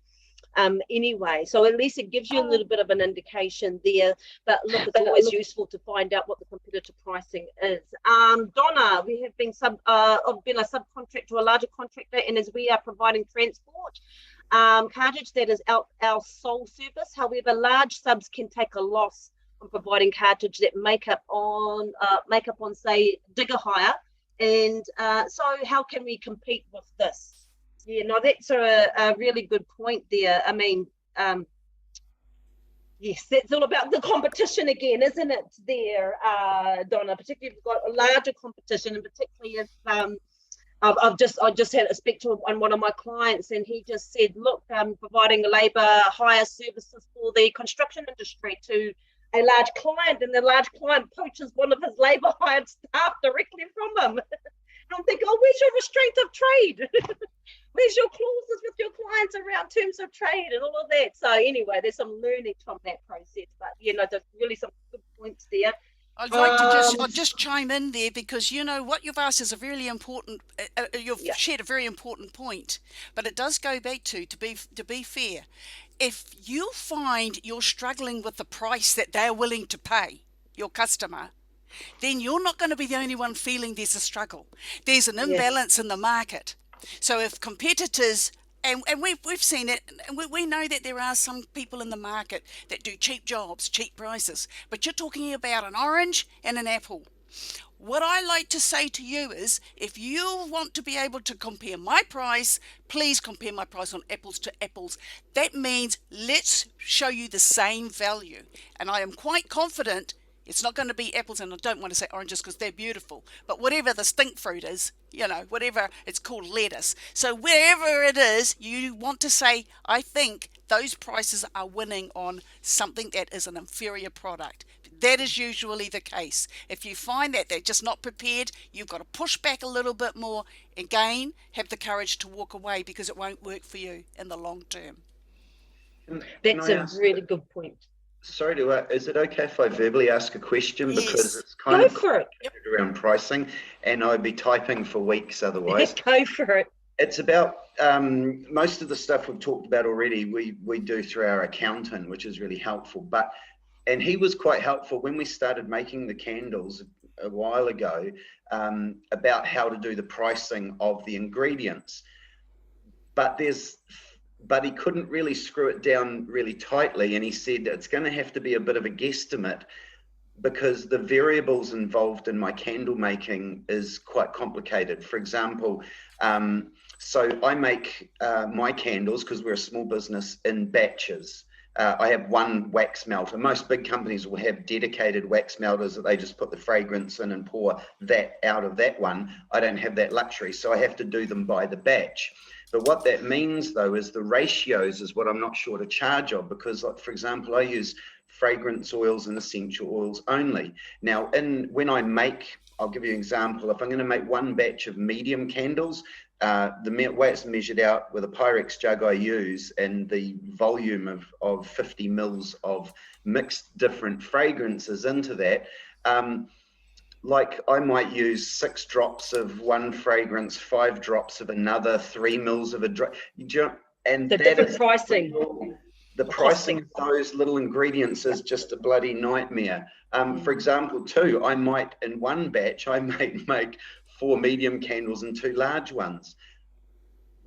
Anyway, so at least it gives you a little bit of an indication there. But look, it's always useful to find out what the competitive pricing is. Donna, we have been a subcontractor to a larger contractor, and as we are providing transport cartage, that is our sole service. However, large subs can take a loss on providing cartage that make up on say digger hire, and so how can we compete with this? Yeah, no, that's a really good point there. I mean, yes, that's all about the competition again, isn't it? There, Donna, particularly if you've got a larger competition, and particularly if I just had a speak to one of my clients, and he just said, look, providing labour hire services for the construction industry to a large client, and the large client poaches one of his labour hired staff directly from him. And I'm thinking, where's your restraint of trade? Where's your clauses with your clients around terms of trade and all of that? So anyway, there's some learning from that process, but there's really some good points there. I'd like to just chime in there, because what you've asked is a really important. You've shared a very important point, but it does go back to be fair. If you find you're struggling with the price that they're willing to pay your customer, then you're not going to be the only one feeling there's a struggle. There's an imbalance in the market. So if competitors, and we've seen it, and we know that there are some people in the market that do cheap jobs, cheap prices, but you're talking about an orange and an apple. What I like to say to you is, if you want to be able to compare my price, please compare my price on apples to apples. That means let's show you the same value. And I am quite confident it's not going to be apples, and I don't want to say oranges because they're beautiful, but whatever the stink fruit is, whatever it's called, lettuce. So wherever it is, you want to say, I think those prices are winning on something that is an inferior product. That is usually the case. If you find that they're just not prepared, you've got to push back a little bit more. Again, have the courage to walk away, because it won't work for you in the long term. That's a really good point. Sorry is it okay if I verbally ask a question? Yes. Because it's kind of for it. around pricing, and I'd be typing for weeks otherwise. Go for it. It's about most of the stuff we've talked about already, we do through our accountant, which is really helpful. And he was quite helpful when we started making the candles a while ago, about how to do the pricing of the ingredients. But he couldn't really screw it down really tightly, and he said it's going to have to be a bit of a guesstimate, because the variables involved in my candle making is quite complicated. For example, so I make my candles, because we're a small business, in batches. I have one wax melter. Most big companies will have dedicated wax melters that they just put the fragrance in and pour that out of that one. I don't have that luxury, so I have to do them by the batch. But what that means, though, is the ratios is what I'm not sure to charge of, because, like, for example, I use fragrance oils and essential oils only. Now, when I make, I'll give you an example. If I'm going to make one batch of medium candles, the way it's measured out with a Pyrex jug I use, and the volume of 50 mils of mixed different fragrances into that, like I might use 6 drops of one fragrance, 5 drops of another, 3 mils of a drop. And the different pricing. The pricing of those little ingredients is just a bloody nightmare. For example, too, I might, in one batch, I might make 4 medium candles and 2 large ones.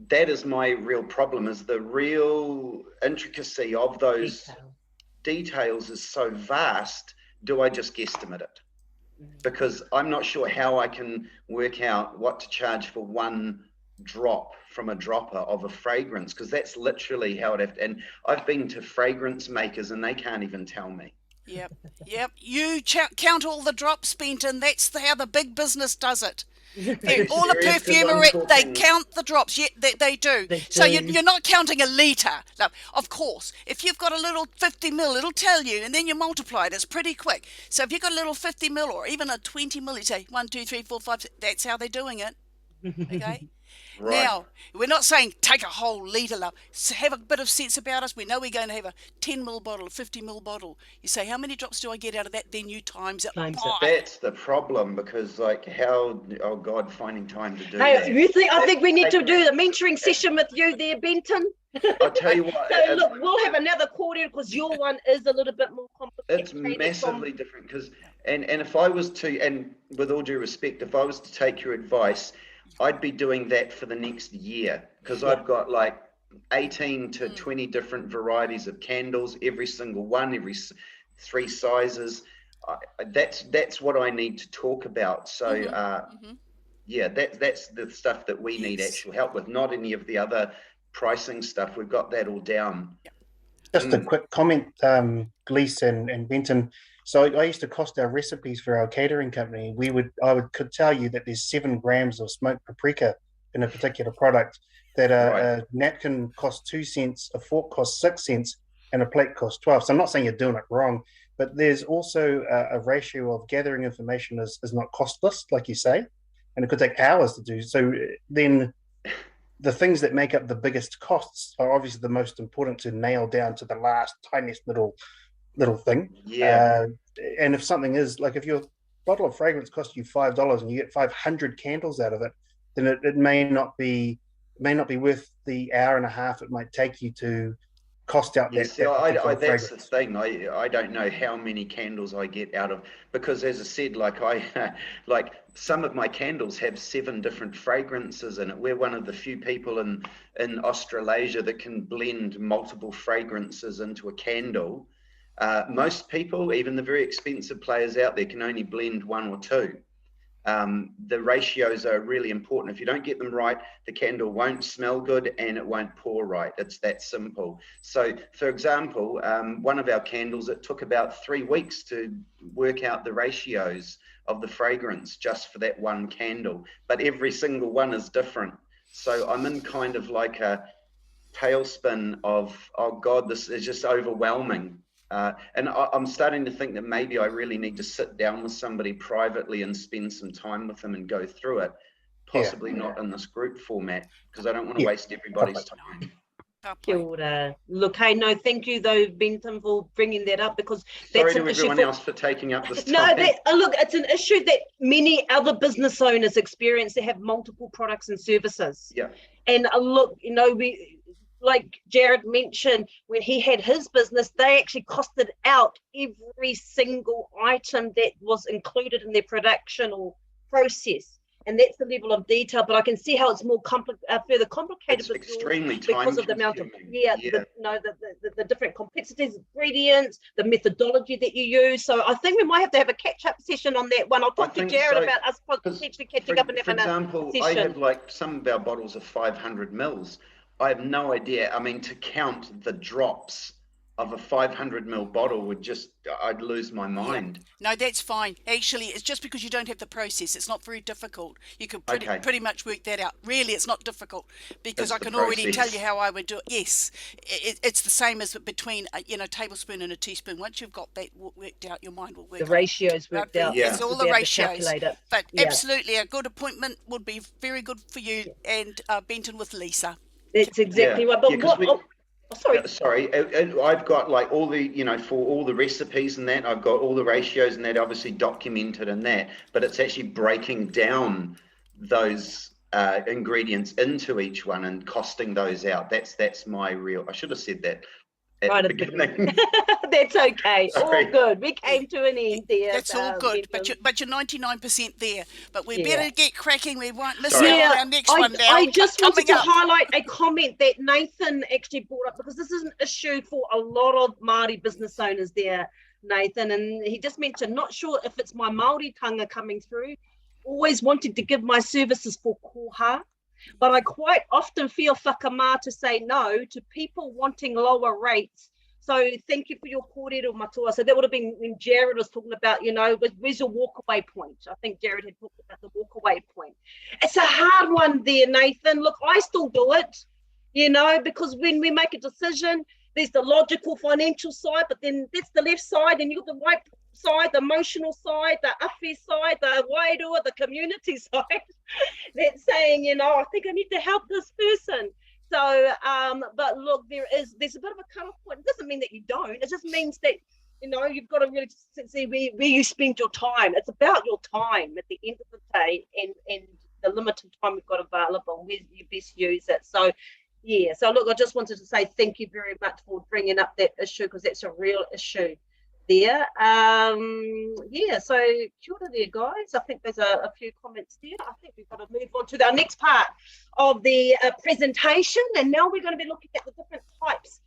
That is my real problem, is the real intricacy of those details is so vast. Do I just guesstimate it? Because I'm not sure how I can work out what to charge for one drop from a dropper of a fragrance, because that's literally how it and I've been to fragrance makers and they can't even tell me. Yep. You count all the drops, Benton. That's how the big business does it. All the perfumery, they count the drops. Yeah, they do. So you're not counting a litre. Now, of course, if you've got a little 50 ml, it'll tell you, and then you multiply it. It's pretty quick. So if you've got a little 50 ml or even a 20 ml, you say 1, 2, 3, 4, 5, 6. That's how they're doing it. Okay. Right. Now, we're not saying take a whole litre, love. So have a bit of sense about us. We know we're going to have a 10 ml bottle, a 50 ml bottle. You say, how many drops do I get out of that? Then you times it by. That's the problem, because like oh God, finding time to do that. I think we need to do the mentoring session with you there, Benton. I'll tell you what. So look, we'll have another call in, because your one is a little bit more complicated. It's massively different, because and if I was to, and with all due respect, if I was to take your advice, I'd be doing that for the next year, because I've got like 18 to 20 different varieties of candles, every single one, every 3 sizes. That's what I need to talk about. So yeah, that's the stuff that we need actual help with, not any of the other pricing stuff. We've got that all down. Just a quick comment, Glees and Benton. So I used to cost our recipes for our catering company. I could tell you that there's 7 grams of smoked paprika in a particular product, that a napkin costs 2 cents, a fork costs 6 cents, and a plate costs 12. So I'm not saying you're doing it wrong, but there's also a ratio of gathering information is not costless, like you say, and it could take hours to do. So then the things that make up the biggest costs are obviously the most important to nail down to the last tiniest little thing. And if something is like, if your bottle of fragrance costs you $5 and you get 500 candles out of it, then it may not be worth the hour and a half it might take you to cost out that's the thing. I don't know how many candles I get out of, because as I said, like like some of my candles have 7 different fragrances in it. We're one of the few people in Australasia that can blend multiple fragrances into a candle. Most people, even the very expensive players out there, can only blend 1 or 2. The ratios are really important. If you don't get them right, the candle won't smell good and it won't pour right. It's that simple. So, for example, one of our candles, it took about 3 weeks to work out the ratios of the fragrance just for that one candle, but every single one is different. So I'm in kind of like a tailspin of, oh God, this is just overwhelming. And I'm starting to think that maybe I really need to sit down with somebody privately and spend some time with them and go through it, possibly not in this group format, because I don't want to waste everybody's time. Kia ora. Look, hey, no, thank you though, Benton, for bringing that up, because that's sorry to everyone else for taking up this time. No, look, it's an issue that many other business owners experience. They have multiple products and services. Yeah. And look, you know, like Jared mentioned, when he had his business, they actually costed out every single item that was included in their production or process. And that's the level of detail, but I can see how it's more further complicated. It's extremely because of the amount of the different complexities, ingredients, the methodology that you use. So I think we might have to have a catch-up session on that one. I'll talk to Jared about us potentially catching up and having a session. For example, I have like some of our bottles of 500 mils. I have no idea. I mean, to count the drops of a 500 ml bottle would just, I'd lose my mind. Yeah. No, that's fine. Actually, it's just because you don't have the process. It's not very difficult. You can pretty much work that out. Really, it's not difficult, because I can already tell you how I would do it. Yes, it's the same as between a tablespoon and a teaspoon. Once you've got that worked out, your mind will work. The ratios worked out. It's all the ratios. But absolutely, a good appointment would be very good for you and Benton with Lisa. That's exactly right. But sorry, I've got like all the, for all the recipes and that, I've got all the ratios and that obviously documented in that, but it's actually breaking down those ingredients into each one and costing those out. That's my real, I should have said that at Right the at the beginning. That's okay. Sorry. All good. We came to an end there. That's all good, Bentham. but you're 99% there. But we Yeah. better get cracking. We won't miss Sorry. out on Yeah, our next one now. I just wanted coming to up. highlight a comment that Nathan actually brought up, because this is an issue for a lot of Māori business owners there, Nathan. And he just mentioned, not sure if it's my Māori tanga coming through, always wanted to give my services for koha, but I quite often feel whakamā to say no to people wanting lower rates. So thank you for your kōrero matua. So that would have been when Jared was talking about, where's your walkaway point? I think Jared had talked about the walkaway point. It's a hard one there, Nathan. Look, I still do it, because when we make a decision, there's the logical financial side, but then that's the left side, and you've got the right side, the emotional side, the awhi side, the wairua, the community side that's saying, I think I need to help this person. So, but look, there's a bit of a cut-off point. It doesn't mean that you don't. It just means that, you've got to really see where you spend your time. It's about your time at the end of the day, and the limited time we've got available, where you best use it. So, yeah. So, look, I just wanted to say thank you very much for bringing up that issue, because that's a real issue there. Yeah, so kia ora there, guys. I think there's a few comments there. I think we've got to move on to our next part of the presentation, and now we're going to be looking at the different types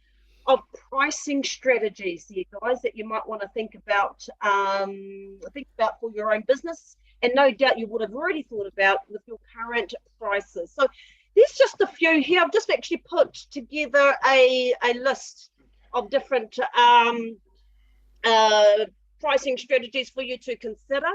of pricing strategies here, guys, that you might want to think about for your own business, and no doubt you would have already thought about with your current prices. So there's just a few here. I've just actually put together a list of different pricing strategies for you to consider.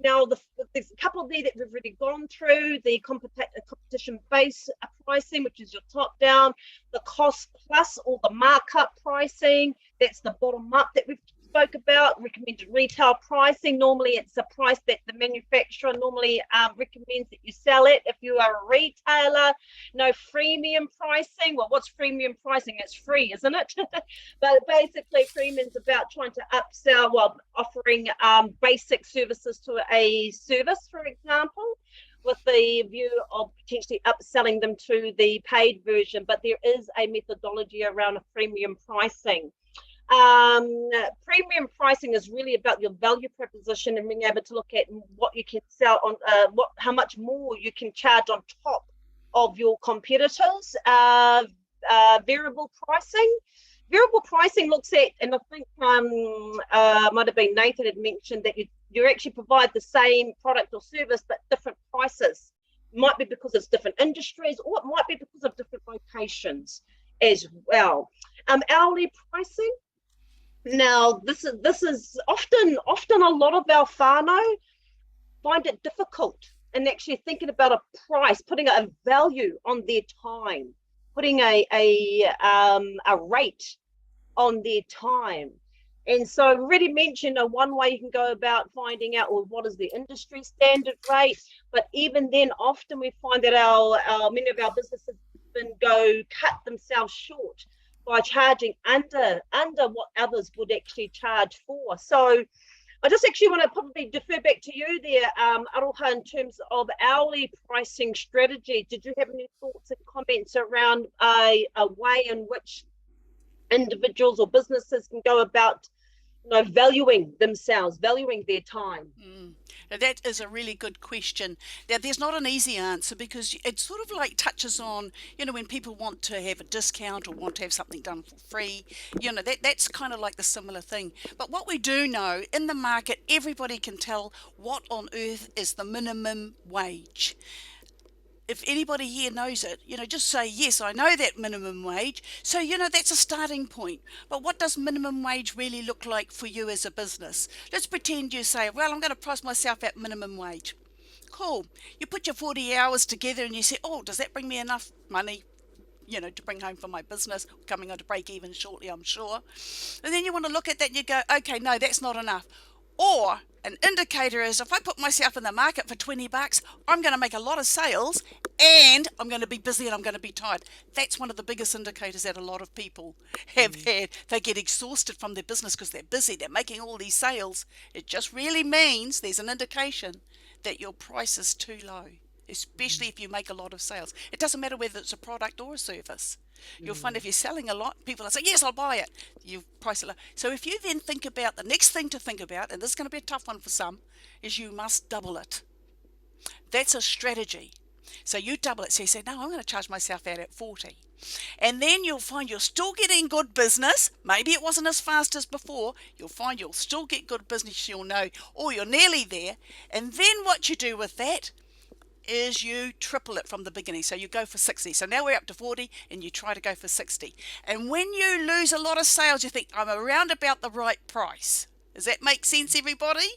Now, there's a couple there that we've already gone through: the competition-based pricing, which is your top-down; the cost-plus or the markup pricing, that's the bottom-up that we've spoke about; recommended retail pricing. Normally, it's a price that the manufacturer normally recommends that you sell it if you are a retailer. No freemium pricing. Well, what's freemium pricing? It's free, isn't it? But basically, freemium's about trying to upsell, offering basic services to a service, for example, with the view of potentially upselling them to the paid version. But there is a methodology around a freemium pricing. Premium pricing is really about your value proposition and being able to look at what you can sell on, how much more you can charge on top of your competitors. Variable pricing looks at, and I think might have been Nathan had mentioned that you actually provide the same product or service but different prices. It might be because it's different industries, or it might be because of different locations as well. Hourly pricing. Now, this is often a lot of our whānau find it difficult in actually thinking about a price, putting a value on their time, putting a rate on their time. And so I've already mentioned one way you can go about finding out, well, what is the industry standard rate? But even then, often we find that many of our businesses cut themselves short by charging under what others would actually charge for. So I just actually want to probably defer back to you there, Aroha, in terms of hourly pricing strategy. Did you have any thoughts and comments around a way in which individuals or businesses can go about valuing themselves, valuing their time? Now, that is a really good question. Now, there's not an easy answer, because it sort of like touches on, when people want to have a discount or want to have something done for free, that's kind of like the similar thing. But what we do know, in the market, everybody can tell what on earth is the minimum wage. If anybody here knows it, just say, yes, I know that minimum wage. So, that's a starting point. But what does minimum wage really look like for you as a business? Let's pretend you say, well, I'm going to price myself at minimum wage. Cool. You put your 40 hours together and you say, oh, does that bring me enough money, to bring home for my business? Coming on to break even shortly, I'm sure. And then you want to look at that and you go, okay, no, that's not enough. Or an indicator is, if I put myself in the market for $20, I'm going to make a lot of sales, and I'm going to be busy and I'm going to be tired. That's one of the biggest indicators that a lot of people have had. They get exhausted from their business because they're busy, they're making all these sales. It just really means there's an indication that your price is too low. especially if you make a lot of sales. It doesn't matter whether it's a product or a service. You'll find if you're selling a lot, people will say, yes, I'll buy it. You price it low. So if you then think about, the next thing to think about, and this is going to be a tough one for some, is you must double it. That's a strategy. So you double it. So you say, no, I'm going to charge myself out at 40. And then you'll find you're still getting good business. Maybe it wasn't as fast as before. You'll find you'll still get good business. You'll know, oh, you're nearly there. And then what you do with that is you triple it from the beginning. So you go for 60. So now we're up to 40 and you try to go for 60. And when you lose a lot of sales, you think, I'm around about the right price. Does that make sense, everybody?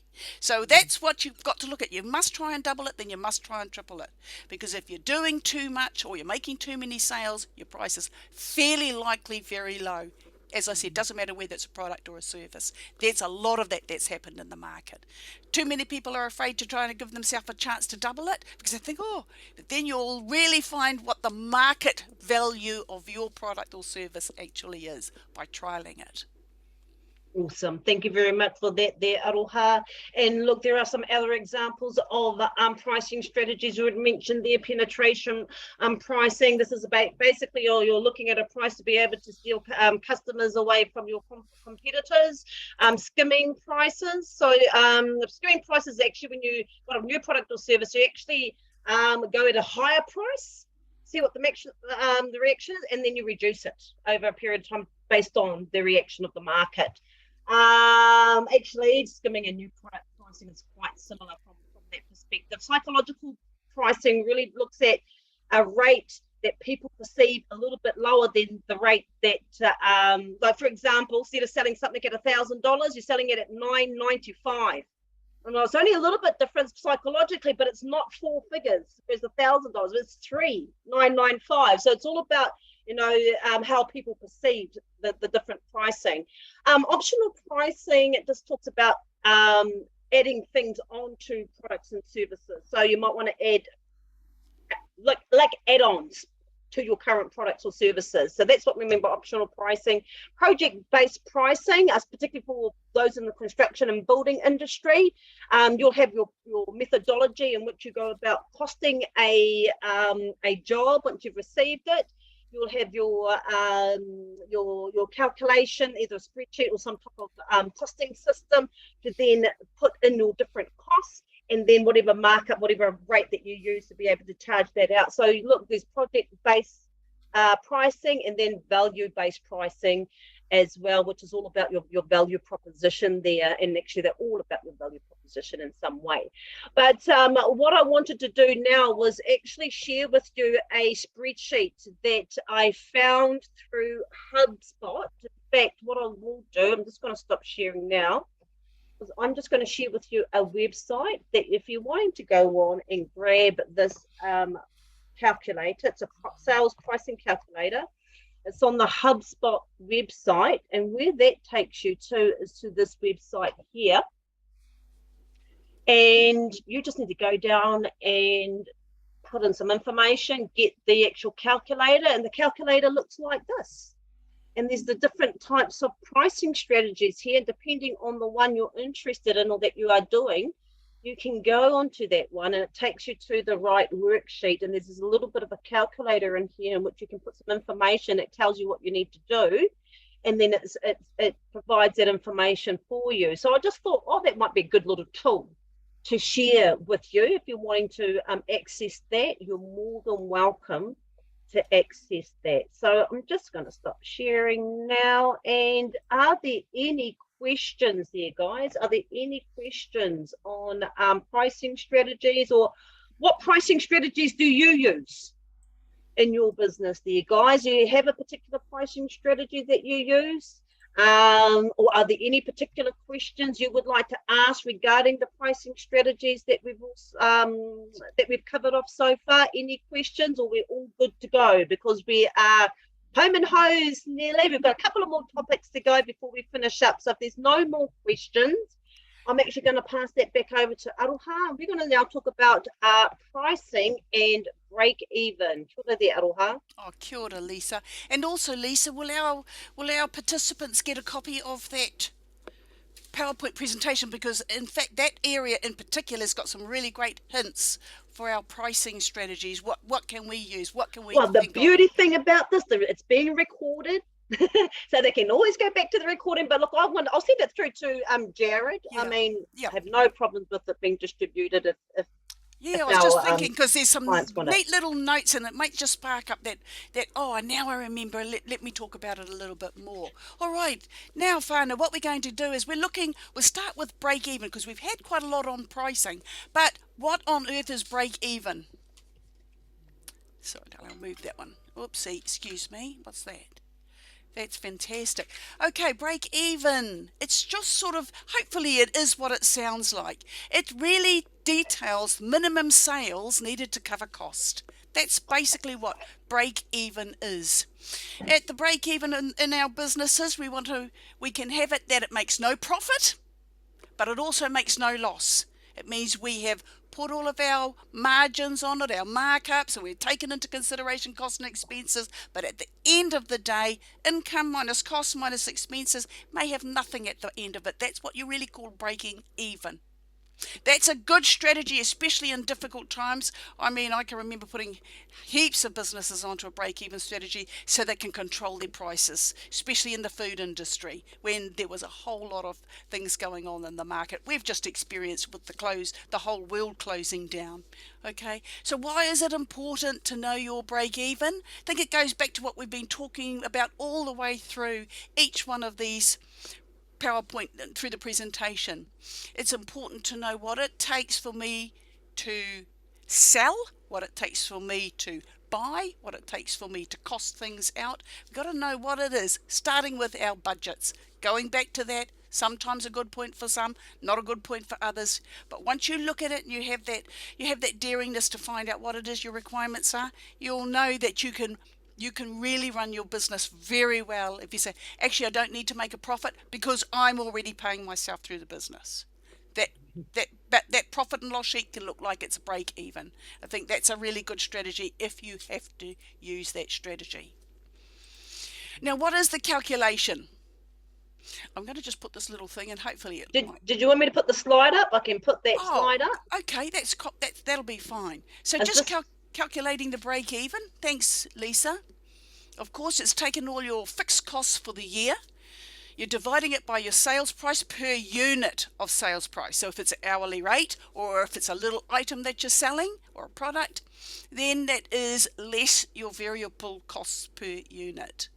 So that's what you've got to look at. You must try and double it, then you must try and triple it. Because if you're doing too much or you're making too many sales, your price is fairly likely very low. As I said, doesn't matter whether it's a product or a service. There's a lot of that's happened in the market. Too many people are afraid to try and give themselves a chance to double it because they think, oh, but then you'll really find what the market value of your product or service actually is by trialing it. Awesome. Thank you very much for that there, Aroha. And look, there are some other examples of pricing strategies. You had mentioned there, penetration pricing. This is about basically you're looking at a price to be able to steal customers away from your competitors. Skimming prices. So the skimming price is actually when you got a new product or service, you actually go at a higher price, see what the reaction is, and then you reduce it over a period of time based on the reaction of the market. Actually, skimming and new product pricing is quite similar from that perspective. Psychological pricing really looks at a rate that people perceive a little bit lower than the rate that, like for example, instead of selling something at $1,000, you're selling it at $995. And it's only a little bit different psychologically, but it's not four figures. There's $1,000. It's $995. So it's all about how people perceived the different pricing. Optional pricing, it just talks about adding things onto products and services. So you might want to add like add-ons to your current products or services. So that's what we mean by optional pricing. Project-based pricing, particularly for those in the construction and building industry. You'll have your methodology in which you go about costing a job once you've received it. You'll have your calculation, either a spreadsheet or some type of costing system to then put in your different costs, and then whatever markup, whatever rate that you use to be able to charge that out. So look, there's project-based pricing and then value-based pricing as well, which is all about your value proposition there, and actually they're all about your value proposition in some way. But what I wanted to do now was actually share with you a spreadsheet that I found through HubSpot. In fact, what I will do, I'm just going to stop sharing now, because I'm just going to share with you a website that if you're wanting to go on and grab this calculator, it's a sales pricing calculator. It's on the HubSpot website, and where that takes you to is to this website here. And you just need to go down and put in some information, get the actual calculator, and the calculator looks like this. And there's the different types of pricing strategies here, depending on the one you're interested in or that you are doing. You can go onto that one and it takes you to the right worksheet, and there's a little bit of a calculator in here in which you can put some information. It tells you what you need to do, and then it provides that information for you. So I just thought, oh, that might be a good little tool to share with you. If you're wanting to access that, you're more than welcome to access that. So I'm just going to stop sharing now. And are there any questions there, guys? Are there any questions on pricing strategies, or what pricing strategies do you use in your business there, guys? Do you have a particular pricing strategy that you use? Or are there any particular questions you would like to ask regarding the pricing strategies that we've covered off so far? Any questions, or we're all good to go because we are home and hose nearly? We've got a couple of more topics to go before we finish up. So if there's no more questions, I'm actually going to pass that back over to Aroha. We're going to now talk about pricing and break even. Kia ora there, Aroha. Oh, kia ora, Lisa. And also, Lisa, will our participants get a copy of that PowerPoint presentation, because in fact that area in particular has got some really great hints for our pricing strategies. What can we use? What can we Well, the think beauty thing about this, it's being recorded. So they can always go back to the recording. But look, I'll send it through to Jared. Yeah. I mean, Yeah. I have no problems with it being distributed if Yeah, if I was just our, thinking, because there's some clients want it. neat little notes, and it might just spark up that oh, now I remember. Let me talk about it a little bit more. All right, now, Whānau, what we're going to do is we'll start with break even, because we've had quite a lot on pricing. But what on earth is break even? Sorry, I'll move that one. Oopsie, excuse me. What's that? That's fantastic. Okay, break even. It's just sort of, hopefully it is what it sounds like. It really details minimum sales needed to cover cost. That's basically what break even is. At the break even in our businesses, we can have it that it makes no profit, but it also makes no loss. It means we have put all of our margins on it, our markups, and we've taken into consideration costs and expenses, but at the end of the day, income minus costs minus expenses may have nothing at the end of it. That's what you really call breaking even. That's a good strategy, especially in difficult times. I mean, I can remember putting heaps of businesses onto a break-even strategy so they can control their prices, especially in the food industry when there was a whole lot of things going on in the market. We've just experienced with the whole world closing down. Okay, so why is it important to know your break-even? I think it goes back to what we've been talking about all the way through each one of these PowerPoint through the presentation. It's important to know what it takes for me to sell, what it takes for me to buy, what it takes for me to cost things out. We've got to know what it is, starting with our budgets. Going back to that, sometimes a good point for some, not a good point for others. But once you look at it and you have that daringness to find out what it is your requirements are, you'll know that you can really run your business very well if you say, actually, I don't need to make a profit because I'm already paying myself through the business. That profit and loss sheet can look like it's a break even. I think that's a really good strategy if you have to use that strategy. Now, what is the calculation? I'm going to just put this little thing, and hopefully it Did you want me to put the slide up? I can put that slide up. Okay, that'll be fine. So Is just calculating the break even. Thanks, Lisa. Of course, it's taken all your fixed costs for the year. You're dividing it by your sales price per unit of sales price. So if it's an hourly rate, or if it's a little item that you're selling or a product, then that is less your variable costs per unit.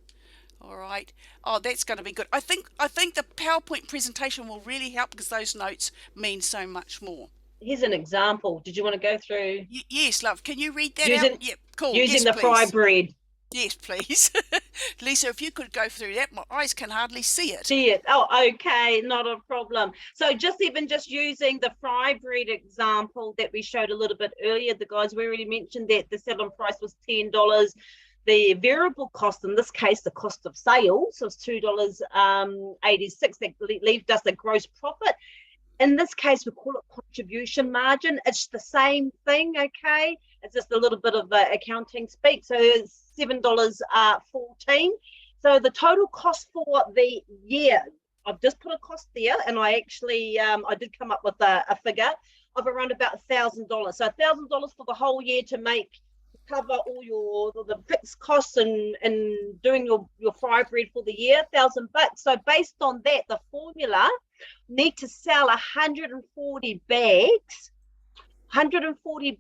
All right. Oh, that's going to be good. I think the PowerPoint presentation will really help, because those notes mean so much more. Here's an example. Did you want to go through? Yes, love. Can you read that out? Yep, cool. Using yes, the fry bread. Yes, please. Lisa, if you could go through that, my eyes can hardly see it. Oh, okay, not a problem. So just using the fry bread example that we showed a little bit earlier, the guys, we already mentioned that the sell-on price was $10. The variable cost, in this case, the cost of sales, was $2.86. That leaves us a gross profit. In this case, we call it contribution margin. It's the same thing, okay? It's just a little bit of accounting speak. So it's $7.14. So the total cost for the year, I've just put a cost there, and I actually I did come up with a figure of around about $1,000. So $1,000 for the whole year to cover all the fixed costs and doing your fry bread for the year, $1,000. So based on that, the formula need to sell 140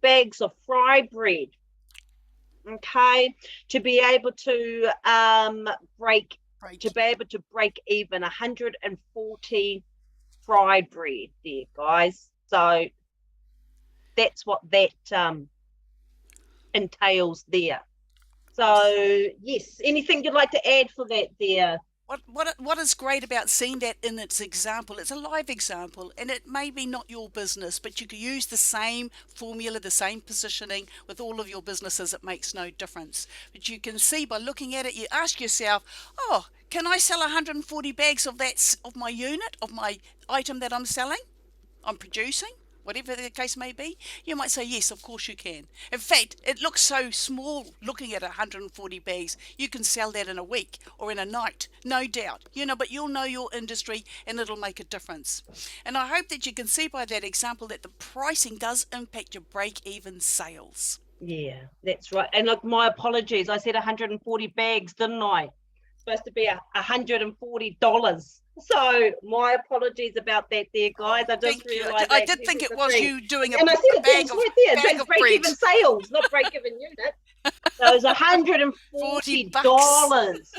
bags of fry bread, okay, to be able to break even 140 fry bread there, guys. So that's what that entails there. So yes, anything you'd like to add for that there? What is great about seeing that in its example, it's a live example, and it may be not your business, but you can use the same formula, the same positioning with all of your businesses. It makes no difference. But you can see by looking at it, you ask yourself, oh, can I sell 140 bags of my unit, of my item that I'm selling, I'm producing? whatever the case may be, you might say, yes, of course you can. In fact, it looks so small looking at 140 bags. You can sell that in a week or in a night, no doubt. But you'll know your industry and it'll make a difference. And I hope that you can see by that example that the pricing does impact your break-even sales. Yeah, that's right. And look, my apologies. I said 140 bags, didn't I? Supposed to be $140. So my apologies about that there, guys. I just realised. I did think it was you doing and I said it bag right there. bag of break-even sales, not break-even unit. So it's $140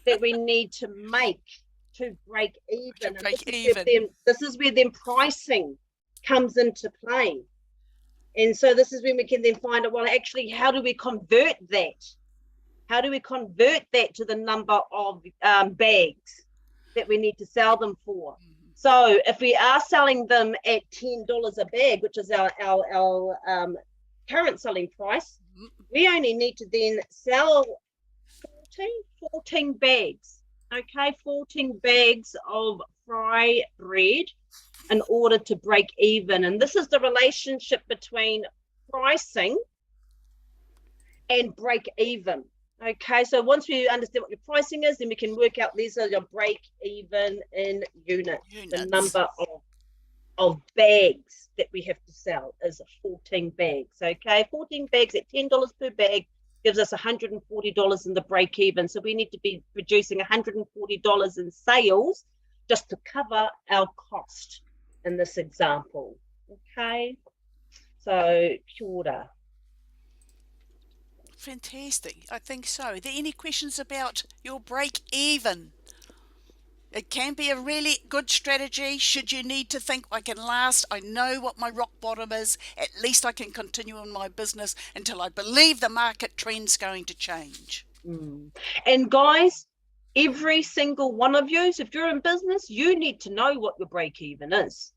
that we need to make to break even. This is where then pricing comes into play. And so this is when we can then find out, well, actually, how do we convert that? How do we convert that to the number of bags that we need to sell them for? So if we are selling them at $10 a bag, which is our current selling price, we only need to then sell 14 bags, okay, 14 bags of fry bread in order to break even. And this is the relationship between pricing and break even. Okay, so once we understand what your pricing is, then we can work out these are your break even in units. The number of bags that we have to sell is 14 bags. Okay, 14 bags at $10 per bag gives us $140 in the break even. So we need to be producing $140 in sales just to cover our cost in this example. Okay, so kia ora. Fantastic. I think so. Are there any questions about your break even? It can be a really good strategy should you need to think, I can last, I know what my rock bottom is, at least I can continue in my business until I believe the market trend's going to change. And guys, every single one of you, if you're in business, you need to know what your break even is.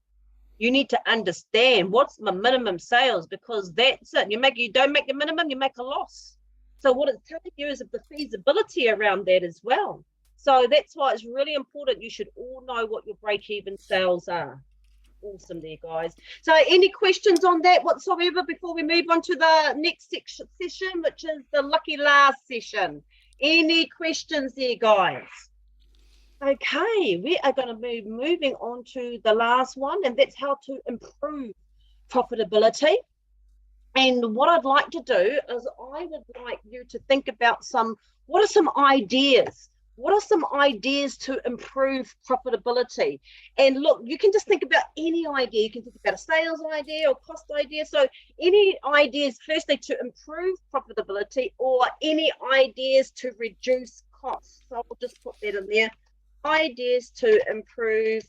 You need to understand what's the minimum sales, because that's it. You don't make the minimum, you make a loss. So what it's telling you is of the feasibility around that as well. So that's why it's really important. You should all know what your break-even sales are. Awesome there, guys. So any questions on that whatsoever before we move on to the next session, which is the lucky last session? Any questions there, guys? Okay, we are going to be moving on to the last one, and that's how to improve profitability. And what I'd like to do is I would like you to think about what are some ideas? What are some ideas to improve profitability? And look, you can just think about any idea. You can think about a sales idea or cost idea. So any ideas, firstly, to improve profitability, or any ideas to reduce costs. So I'll just put that in there. Ideas to improve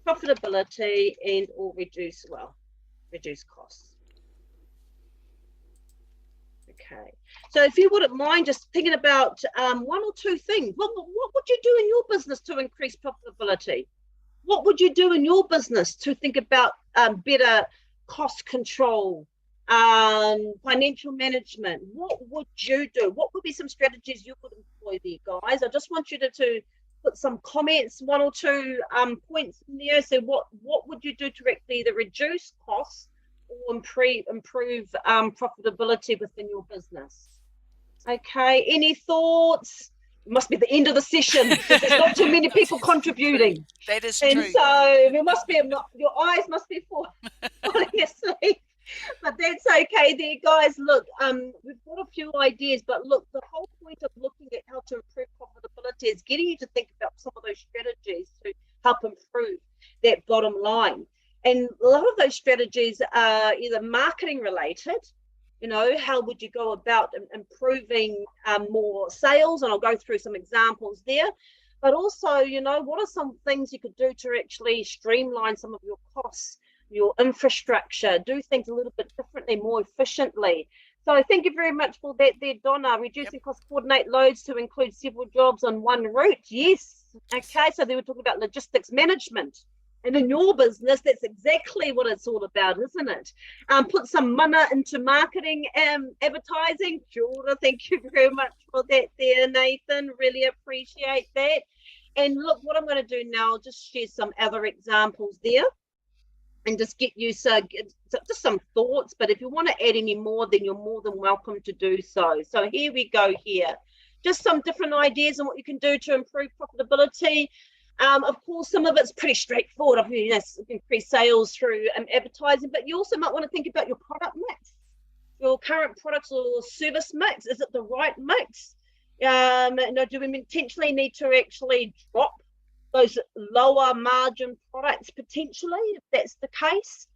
profitability and or reduce costs. Okay, so if you wouldn't mind just thinking about one or two things. What would you do in your business to increase profitability? What would you do in your business to think about better cost control, financial management? What would you do? What would be some strategies you would employ there, guys? I just want you to put some comments, one or two points in there. So what would you do to either reduce costs or improve profitability within your business? Okay, any thoughts? It must be the end of the session because there's not too many people contributing. That is and true. And so it must be, your eyes must be falling asleep. But that's okay there, guys. Look, we've got a few ideas, but look, the whole point of looking at how to improve profitability is getting you to think about some of those strategies to help improve that bottom line. And a lot of those strategies are either marketing related, how would you go about improving more sales? And I'll go through some examples there. But also, what are some things you could do to actually streamline some of your costs, your infrastructure, do things a little bit differently, more efficiently. So thank you very much for that there, Donna. Reducing costs, coordinate loads to include several jobs on one route. Yes. Okay, so they were talking about logistics management. And in your business, that's exactly what it's all about, isn't it? Put some mana into marketing and advertising. Sure, thank you very much for that there, Nathan. Really appreciate that. And look, what I'm going to do now, just share some other examples there. and just get you just some thoughts. But if you want to add any more, then you're more than welcome to do so. So here we go here. Just some different ideas on what you can do to improve profitability. Of course, some of it's pretty straightforward. I mean, yes, increase sales through advertising, but you also might want to think about your product mix, your current products or service mix. Is it the right mix? Do we intentionally need to actually drop those lower margin products potentially, if that's the case,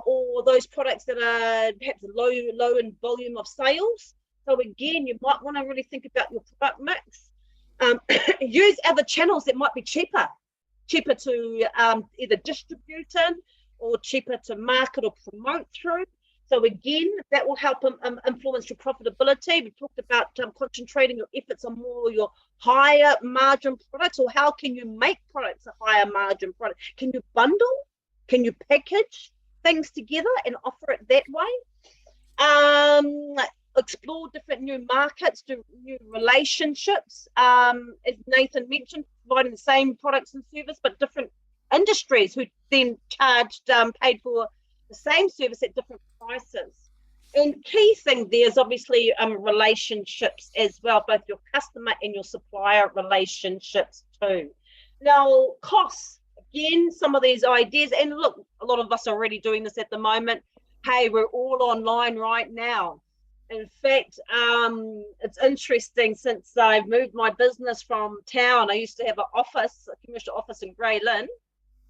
or those products that are perhaps low in volume of sales? So again, you might want to really think about your product mix. Use other channels that might be cheaper to either distribute in or cheaper to market or promote through. So again, that will help influence your profitability. We talked about concentrating your efforts on more your higher margin products, or how can you make products a higher margin product? Can you bundle? Can you package things together and offer it that way? Explore different new markets, new relationships. As Nathan mentioned, providing the same products and service, but different industries who then paid for the same service at different prices. And key thing there is obviously relationships as well, both your customer and your supplier relationships too. Now, costs, again, some of these ideas, and look, a lot of us are already doing this at the moment. Hey, we're all online right now. In fact, it's interesting, since I've moved my business from town. I used to have a commercial office in Grey Lynn.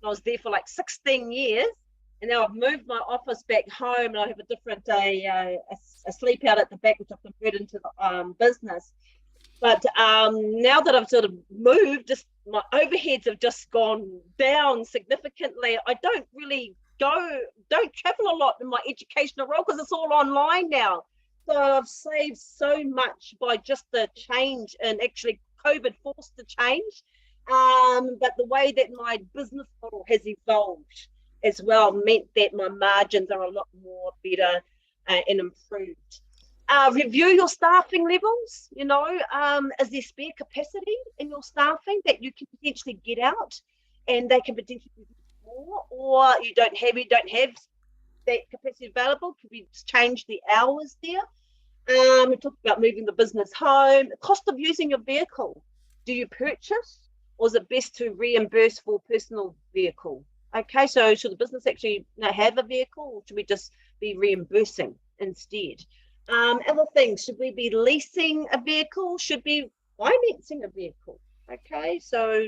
I was there for like 16 years. And now I've moved my office back home, and I have a different a sleep out at the back, which I've converted into the business. But now that I've sort of moved, just my overheads have just gone down significantly. I don't travel a lot in my educational role because it's all online now. So I've saved so much by just the change, and actually COVID forced the change. But the way that my business model has evolved as well meant that my margins are a lot more better and improved. Review your staffing levels. Is there spare capacity in your staffing that you can potentially get out, and they can potentially do more, or you don't have that capacity available? Could we just change the hours there? We talked about moving the business home. The cost of using your vehicle. Do you purchase, or is it best to reimburse for personal vehicle? Okay, so should the business actually have a vehicle, or should we just be reimbursing instead? Other things, should we be leasing a vehicle? Should we be financing a vehicle? Okay, so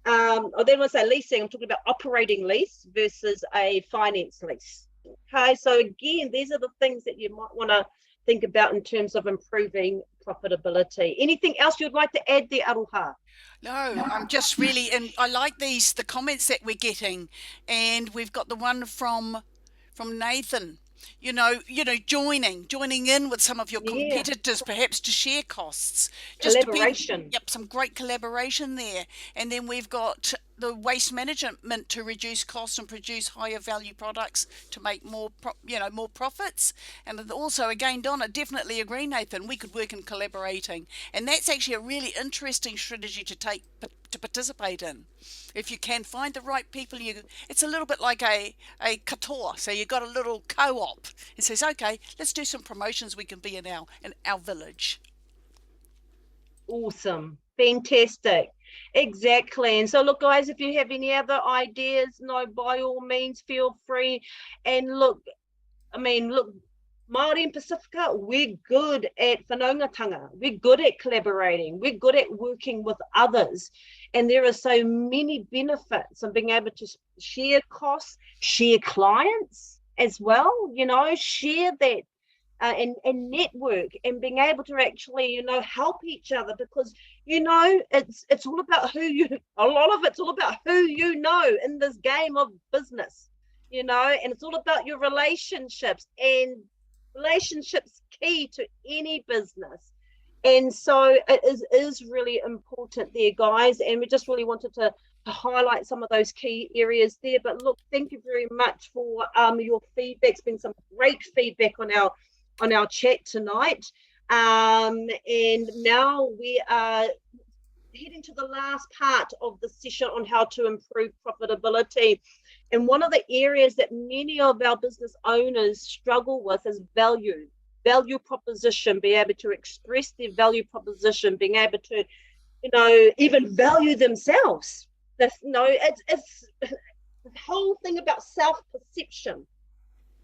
or then when I say leasing, I'm talking about operating lease versus a finance lease. Okay, so again, these are the things that you might want to think about in terms of improving profitability. Anything else you'd like to add there, Aroha? No, I'm just really, and I like the comments that we're getting, and we've got the one from Nathan. Joining in with some of your competitors, perhaps to share costs. Collaboration. Some great collaboration there. And then we've got the waste management to reduce costs and produce higher value products to make more profits. And also, again, Donna, definitely agree, Nathan, we could work in collaborating. And that's actually a really interesting strategy to participate in. If you can find the right people, it's a little bit like a katoa. So you've got a little co-op. It says, okay, let's do some promotions we can be in our village. Awesome. Fantastic. Exactly. And so look, guys, if you have any other ideas, by all means, feel free. And look, Māori and Pacifica, we're good at whanaungatanga. We're good at collaborating. We're good at working with others. And there are so many benefits of being able to share costs, share clients as well, share that and network, and being able to actually, help each other, because, it's all about a lot of it's all about who you know in this game of business, and it's all about your relationships, and relationships key to any business. And so it is really important there, guys, and we just really wanted to highlight some of those key areas there. But look, thank you very much for your feedback. It's been some great feedback on our chat tonight, and now we are heading to the last part of the session on how to improve profitability. And one of the areas that many of our business owners struggle with is value proposition, being able to express their value proposition, being able to, even value themselves. It's the whole thing about self-perception.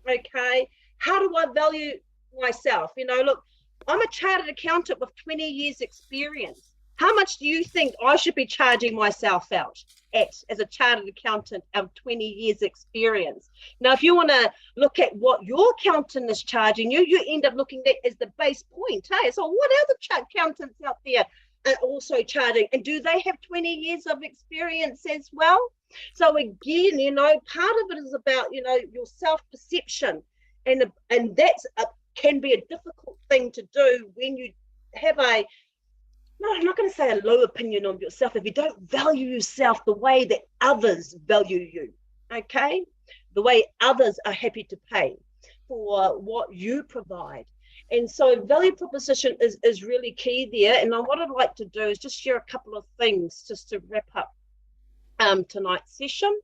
Okay, how do I value myself? Look, I'm a chartered accountant with 20 years experience. How much do you think I should be charging myself out as a chartered accountant of 20 years experience? Now, if you want to look at what your accountant is charging you, you end up looking at as the base point. Hey, so what other accountants out there are also charging? And do they have 20 years of experience as well? So again, part of it is about, your self-perception. And that's can be a difficult thing to do when you have I'm not going to say a low opinion of yourself, if you don't value yourself the way that others value you, okay? The way others are happy to pay for what you provide. And so value proposition is really key there. And what I'd like to do is just share a couple of things just to wrap up tonight's session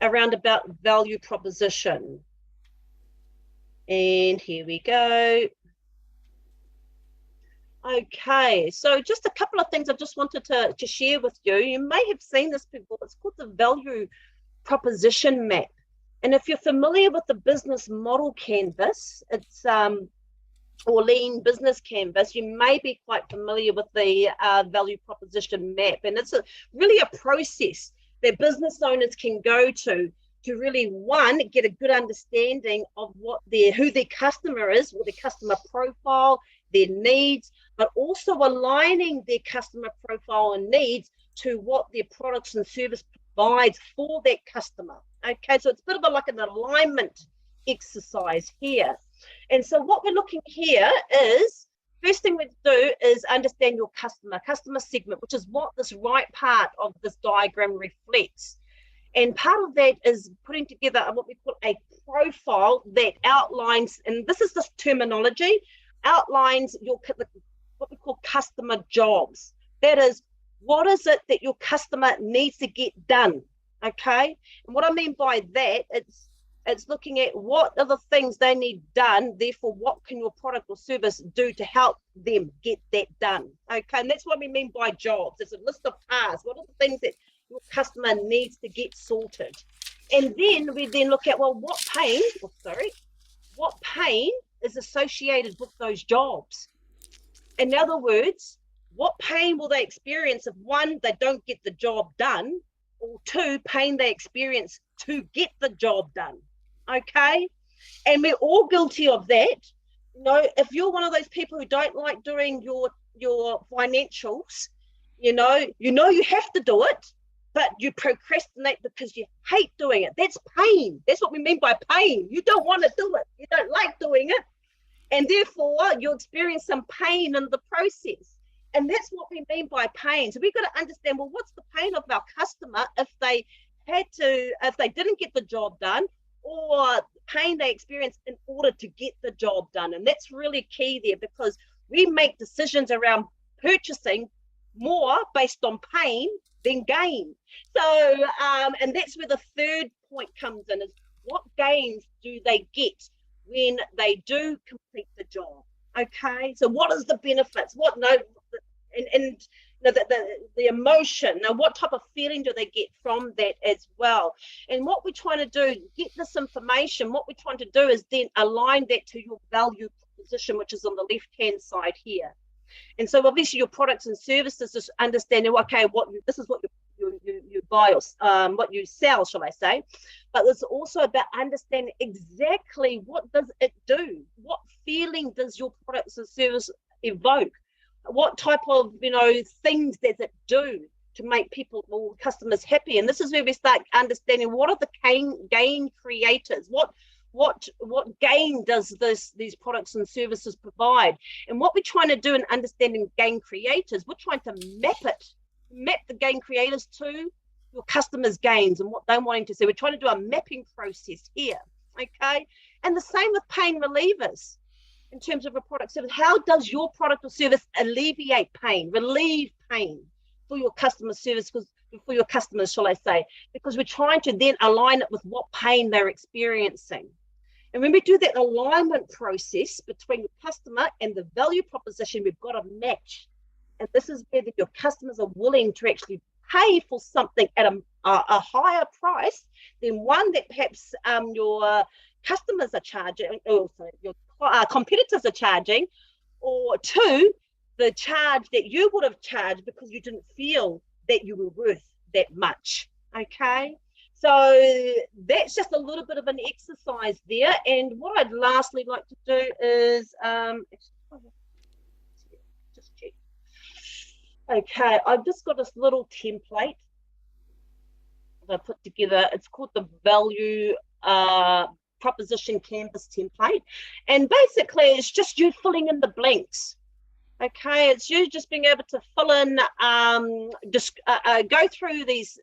around about value proposition. And here we go. Okay, so just a couple of things I just wanted to share with you. You may have seen this before. It's called the value proposition map. And if you're familiar with the business model canvas, it's or lean business canvas, you may be quite familiar with the value proposition map. And it's really a process that business owners can go to really, one, get a good understanding of who their customer is, or their customer profile, their needs, but also aligning their customer profile and needs to what their products and service provides for that customer. Okay, so it's a bit of like an alignment exercise here. And so what we're looking here is, first thing we do is understand your customer segment, which is what this right part of this diagram reflects. And part of that is putting together what we call a profile that outlines, and this is this terminology, outlines what we call customer jobs. That is, what is it that your customer needs to get done? Okay, and what I mean by that, it's looking at what are the things they need done, therefore what can your product or service do to help them get that done? Okay, and that's what we mean by jobs. It's a list of tasks. What are the things that your customer needs to get sorted? And then we look at, well, what pain is associated with those jobs? In other words, what pain will they experience if, one, they don't get the job done, or two, pain they experience to get the job done? Okay, and we're all guilty of that. If you're one of those people who don't like doing your financials, you have to do it, but you procrastinate because you hate doing it. That's pain. That's what we mean by pain. You don't want to do it. You don't like doing it. And therefore, you experience some pain in the process. And that's what we mean by pain. So we've got to understand, well, what's the pain of our customer if they didn't get the job done, or pain they experience in order to get the job done? And that's really key there, because we make decisions around purchasing more based on pain than gain. So, and that's where the third point comes in, is what gains do they get when they do complete the job? Okay, so what is the benefits? The emotion. Now, what type of feeling do they get from that as well? And what we're trying to do, get this information, what we're trying to do is then align that to your value proposition, which is on the left-hand side here. And so obviously your products and services, just understanding, okay, this is what you buy, or what you sell, shall I say. But it's also about understanding exactly what does it do? What feeling does your products and service evoke? What type of things does it do to make people or customers happy? And this is where we start understanding, what are the gain creators? What gain does these products and services provide? And what we're trying to do in understanding gain creators, we're trying to map the gain creators to your customers' gains and what they're wanting to see. We're trying to do a mapping process here, okay? And the same with pain relievers. in terms of a product service. How does your product or service alleviate pain, relieve pain for your customer service, for your customers, shall I say, because we're trying to then align it with what pain they're experiencing. And when we do that alignment process between the customer and the value proposition, we've got to match. And this is where your customers are willing to actually pay for something at a higher price than one that perhaps your customers are charging, or sorry, your competitors are charging, or two, the charge that you would have charged because you didn't feel that you were worth that much. Okay, so that's just a little bit of an exercise there. And what I'd lastly like to do is just check. Okay, I've just got this little template that I put together. It's called the value proposition canvas template, and basically it's just you filling in the blanks. Okay, it's you just being able to fill in, just go through these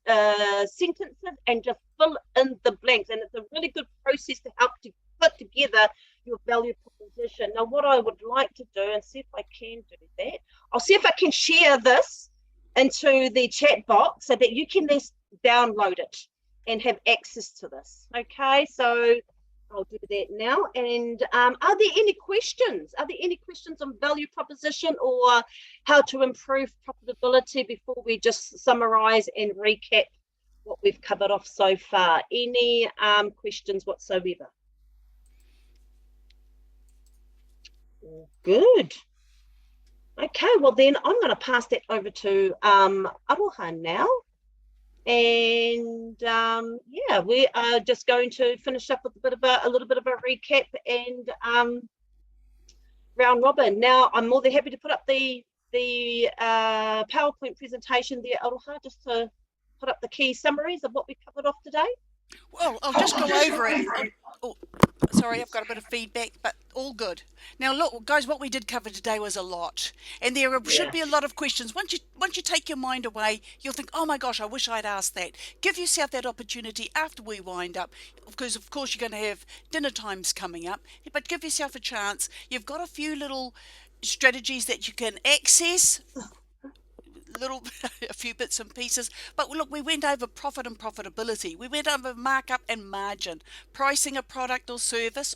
sentences and just fill in the blanks, and it's a really good process to help to put together your value proposition. Now, what I would like to do, and see if I can do that, I'll see if I can share this into the chat box so that you can just download it and have access to this. Okay, so I'll do that now. And are there any questions? Are there any questions on value proposition or how to improve profitability before we just summarize and recap what we've covered off so far? Any questions whatsoever? Good. Okay, well then I'm going to pass that over to Aroha now. And yeah, we are just going to finish up with a little bit of a recap and round robin. Now, I'm more than happy to put up the PowerPoint presentation there, Aroha, just to put up the key summaries of what we covered off today. Well, I'll just go over it. Oh, sorry, I've got a bit of feedback, but all good. Now, look, guys, what we did cover today was a lot, and there should be a lot of questions. Once you take your mind away, you'll think, oh my gosh, I wish I'd asked that. Give yourself that opportunity after we wind up, because of course you're going to have dinner times coming up, but give yourself a chance. You've got a few little strategies that you can access. A few bits and pieces, but look, we went over profit and profitability, we went over markup and margin, pricing a product or service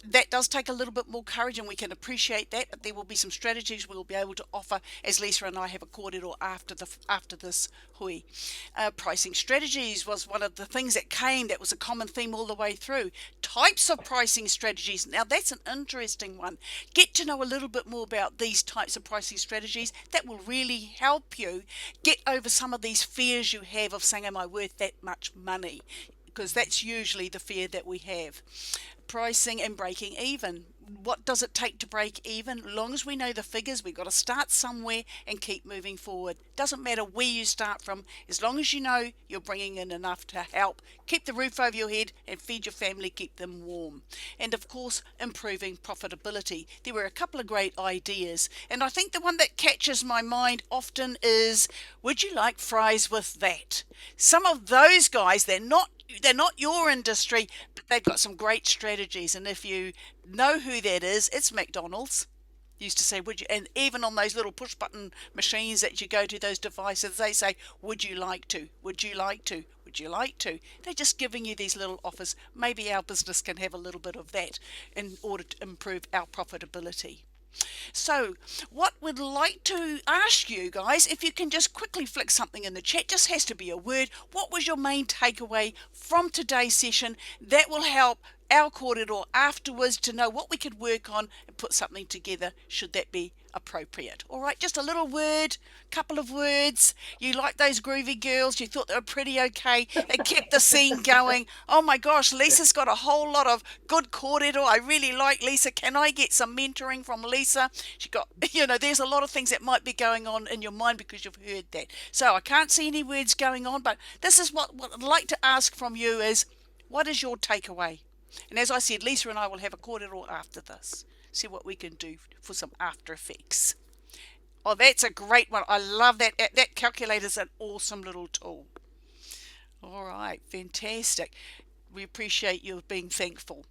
that does take a little bit more courage, and we can appreciate that, but there will be some strategies we'll be able to offer as Lisa and I have a kōrero after this hui. Pricing strategies was one of the things that was a common theme all the way through. Types of pricing strategies, now that's an interesting one. Get to know a little bit more about these types of pricing strategies. That will really help you get over some of these fears you have of saying, am I worth that much money? Because that's usually the fear that we have. Pricing and breaking even. What does it take to break even? As long as we know the figures, we've got to start somewhere and keep moving forward. Doesn't matter where you start from, as long as you know you're bringing in enough to help keep the roof over your head and feed your family, keep them warm. And of course, improving profitability. There were a couple of great ideas, and I think the one that catches my mind often is, would you like fries with that? Some of those guys, they're not your industry, but they've got some great strategies. And if you know who that is, it's McDonald's. Used to say, would you? And even on those little push button machines that you go to, those devices, they say, would you like to? Would you like to? Would you like to? They're just giving you these little offers. Maybe our business can have a little bit of that in order to improve our profitability. So what we'd like to ask you guys, if you can just quickly flick something in the chat, just has to be a word. What was your main takeaway from today's session? That will help our kōrero afterwards to know what we could work on and put something together should that be appropriate. All right, just a little word, couple of words. You like those groovy girls, you thought they were pretty okay, they kept the scene going. Oh my gosh, Lisa's got a whole lot of good kōrero. I really like Lisa. Can I get some mentoring from Lisa? She got, there's a lot of things that might be going on in your mind because you've heard that. So I can't see any words going on, but this is what I'd like to ask from you is, what is your takeaway? And as I said, Lisa and I will have a kōrero after this. See what we can do for some after effects. Oh, that's a great one. I love that. That calculator's an awesome little tool. All right, fantastic. we appreciate you being thankful.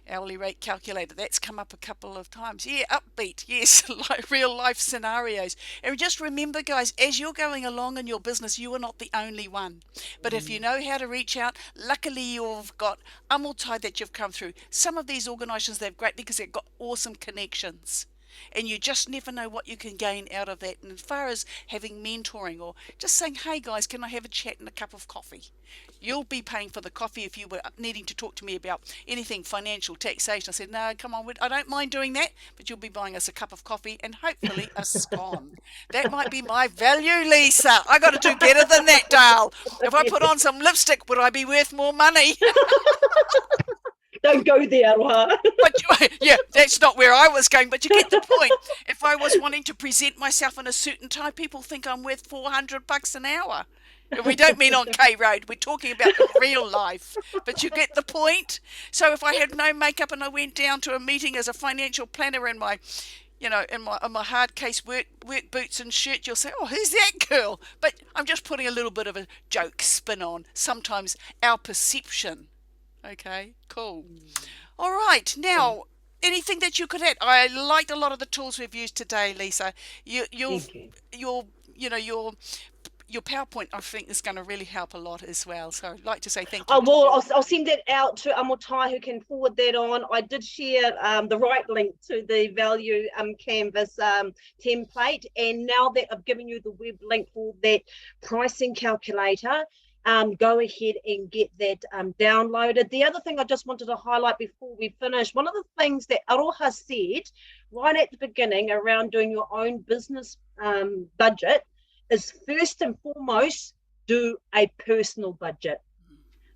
Hourly rate calculator, that's come up a couple of times. Yeah, upbeat, yes, like real life scenarios. And just remember, guys, as you're going along in your business, you are not the only one. But if you know how to reach out, luckily you've got Amotai that you've come through. Some of these organisations, they're great because they've got awesome connections. And you just never know what you can gain out of that. And as far as having mentoring or just saying, hey guys, can I have a chat and a cup of coffee? You'll be paying for the coffee if you were needing to talk to me about anything financial, taxation. I said, no, come on, I don't mind doing that, but you'll be buying us a cup of coffee and hopefully a scone. That might be my value, Lisa. I got to do better than that, Dale. If I put on some lipstick, would I be worth more money? Don't go there, Aroha. But yeah, that's not where I was going, but you get the point. If I was wanting to present myself in a suit and tie, people think I'm worth $400 an hour. And we don't mean on K Road, we're talking about real life. But you get the point? So if I had no makeup and I went down to a meeting as a financial planner in my, in my hard case work boots and shirt, you'll say, oh, who's that girl? But I'm just putting a little bit of a joke spin on sometimes our perception. Okay, cool. All right, now, anything that you could add? I liked a lot of the tools we've used today, Lisa. Your PowerPoint, I think, is going to really help a lot as well. So I'd like to say thank you. I'll send that out to Amotai, who can forward that on. I did share the right link to the value canvas template. And now that I've given you the web link for that pricing calculator, go ahead and get that downloaded. The other thing I just wanted to highlight before we finish, one of the things that Aroha said right at the beginning around doing your own business budget is first and foremost, do a personal budget.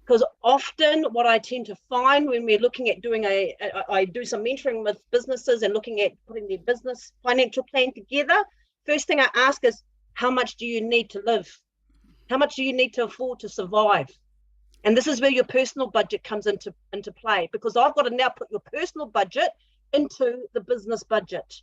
Because often what I tend to find when we're looking at doing I do some mentoring with businesses and looking at putting their business financial plan together, first thing I ask is, how much do you need to live? How much do you need to afford to survive? And this is where your personal budget comes into play, because I've got to now put your personal budget into the business budget.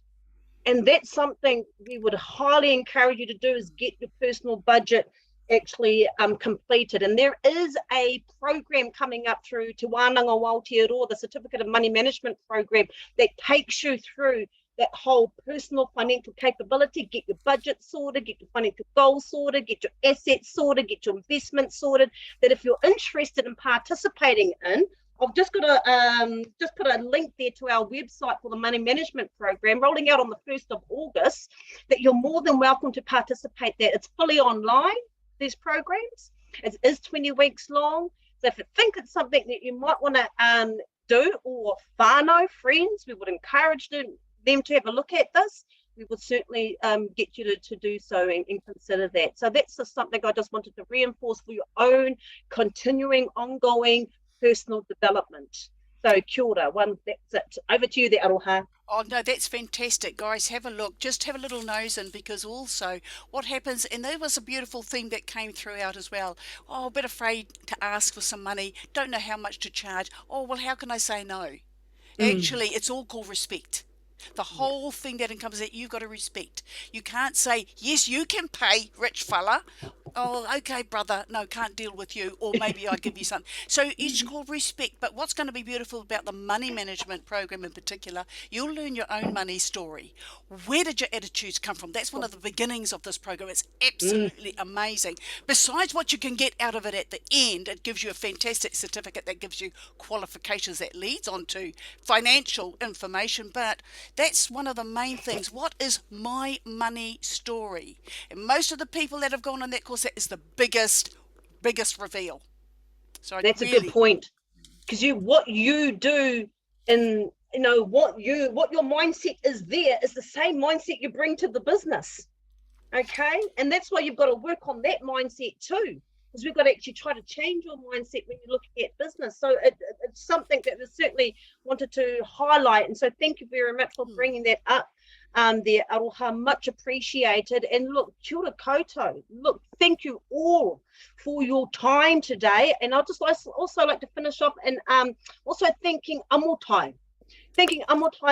And that's something we would highly encourage you to do, is get your personal budget actually completed. And there is a program coming up through Te Wānanga Aotearoa, the Certificate of Money Management program, that takes you through that whole personal financial capability. Get your budget sorted, get your financial goals sorted, get your assets sorted, get your investments sorted. That if you're interested in participating in, I've just got to just put a link there to our website for the money management program rolling out on the 1st of August, that you're more than welcome to participate there. It's fully online, these programs. It is 20 weeks long. So if you think it's something that you might want to do, or whānau, friends, we would encourage them to have a look at this. We would certainly get you to do so and consider that. So that's just something I just wanted to reinforce for your own continuing, ongoing personal development. So kia ora, that's it. Over to you there, Aroha. Oh, no, that's fantastic. Guys, have a look. Just have a little nose in, because also what happens, and there was a beautiful theme that came throughout as well. Oh, a bit afraid to ask for some money. Don't know how much to charge. Oh, well, how can I say no? Actually, it's all called respect. The whole thing that encompasses it, you've got to respect. You can't say, yes, you can pay, rich fella. Oh, okay, brother. No, can't deal with you. Or maybe I give you something. So it's called respect. But what's going to be beautiful about the money management program in particular, you'll learn your own money story. Where did your attitudes come from? That's one of the beginnings of this program. It's absolutely amazing. Besides what you can get out of it at the end, it gives you a fantastic certificate that gives you qualifications that leads on to financial information. But that's one of the main things. What is my money story? And most of the people that have gone on that course, that is the biggest reveal. So that's really a good point, because what you do, and what your mindset is there is the same mindset you bring to the business. Okay, and that's why you've got to work on that mindset too, because we've got to actually try to change your mindset when you're looking at business. So it's something that we certainly wanted to highlight, and so thank you very much for bringing that up there, Aroha, much appreciated. And look, kia ora koutou. Look, thank you all for your time today. And I'd just also like to finish off and also thanking Amotai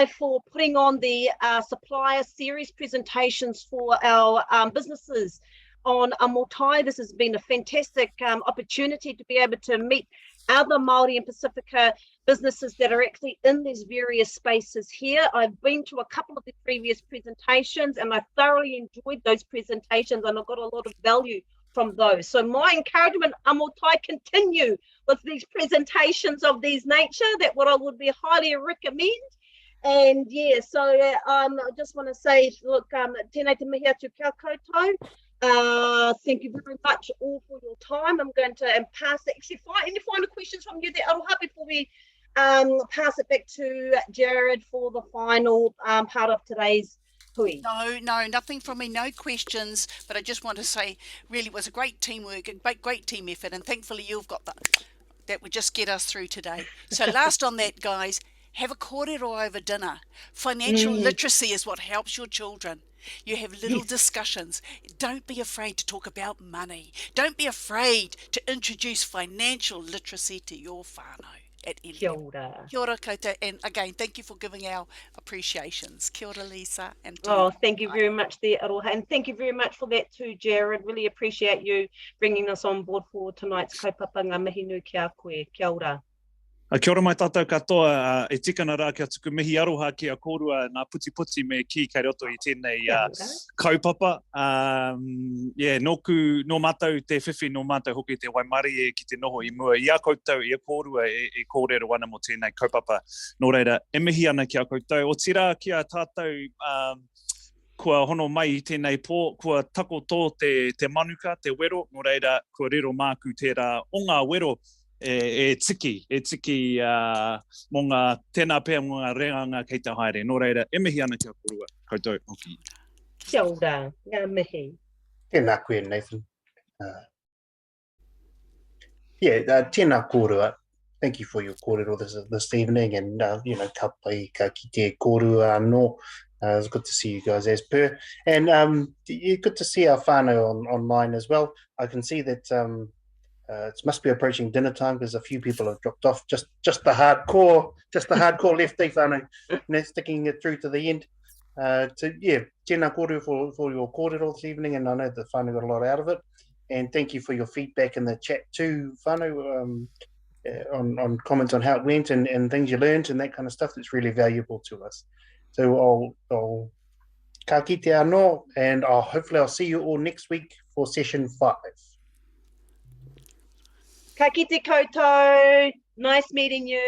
for putting on the supplier series presentations for our businesses on Amotai. This has been a fantastic opportunity to be able to meet other Māori and Pacifica businesses that are actually in these various spaces here. I've been to a couple of the previous presentations and I thoroughly enjoyed those presentations, and I got a lot of value from those. So my encouragement, Amotai, continue with these presentations of these nature. That what I would be highly recommend. And yeah, so I just want to say, look, tēnei te mihi atu kia koutou. Thank you very much all for your time. I'm going to pass it. Actually, any final questions from you there, Aroha, before we pass it back to Jared for the final part of today's hui? No, nothing from me, no questions, but I just want to say really it was a great teamwork, a great team effort, and thankfully you've got that would just get us through today. So last on that, guys, have a kōrero over dinner. Financial literacy is what helps your children. You have little discussions. Don't be afraid to talk about money. Don't be afraid to introduce financial literacy to your whānau at any Kia level. ora. Kia ora koutou, and again, thank you for giving our appreciations. Kia ora, Lisa. And Oh, thank you very much there, Aroha, and thank you very much for that too, Jared. Really appreciate you bringing us on board for tonight's kaupapa ngā mihi nui ki a koe. Kia ora. Kia ora mai tātou katoa, e tikana rā kia tuku mihi aroha ki a kōrua nā puti me ki kei roto I tēnei kaupapa. Nō mātou te whiwhi, nō mātou hoki te waimari e ki te noho I mua. I a koutou, I a kōrua e kōrero ana mo tēnei kaupapa. Nō reira, e mihi ana ki a koutou. O tira ki a tātou kua hono mai I tēnei pō, kua tako tō te manuka, te wero. Nō reira, kua rero māku tērā o ngā wero. E tiki mō ngā tēnā pēr mō ngā reanga kei te haere. Nō reira, e mihi ana kia kōrua, koutou hoki. Kia ora, ngā mihi. Tēnā koe, Nathan. Tēnā kōrua. Thank you for your kōrero this evening, and ka pai ka ki te kōrua anō. It's good to see you guys as per. And good to see our whānau online as well. I can see that it must be approaching dinner time because a few people have dropped off. Just the hardcore left, whānau, sticking it through to the end. Tēnā kōrua for your kōrero this evening, and I know the whānau got a lot out of it. And thank you for your feedback in the chat too, whānau, on comments on how it went and things you learned and that kind of stuff. That's really valuable to us. So I'll ka kite anō, and hopefully I'll see you all next week for session 5. Ka kite koutou. Nice meeting you.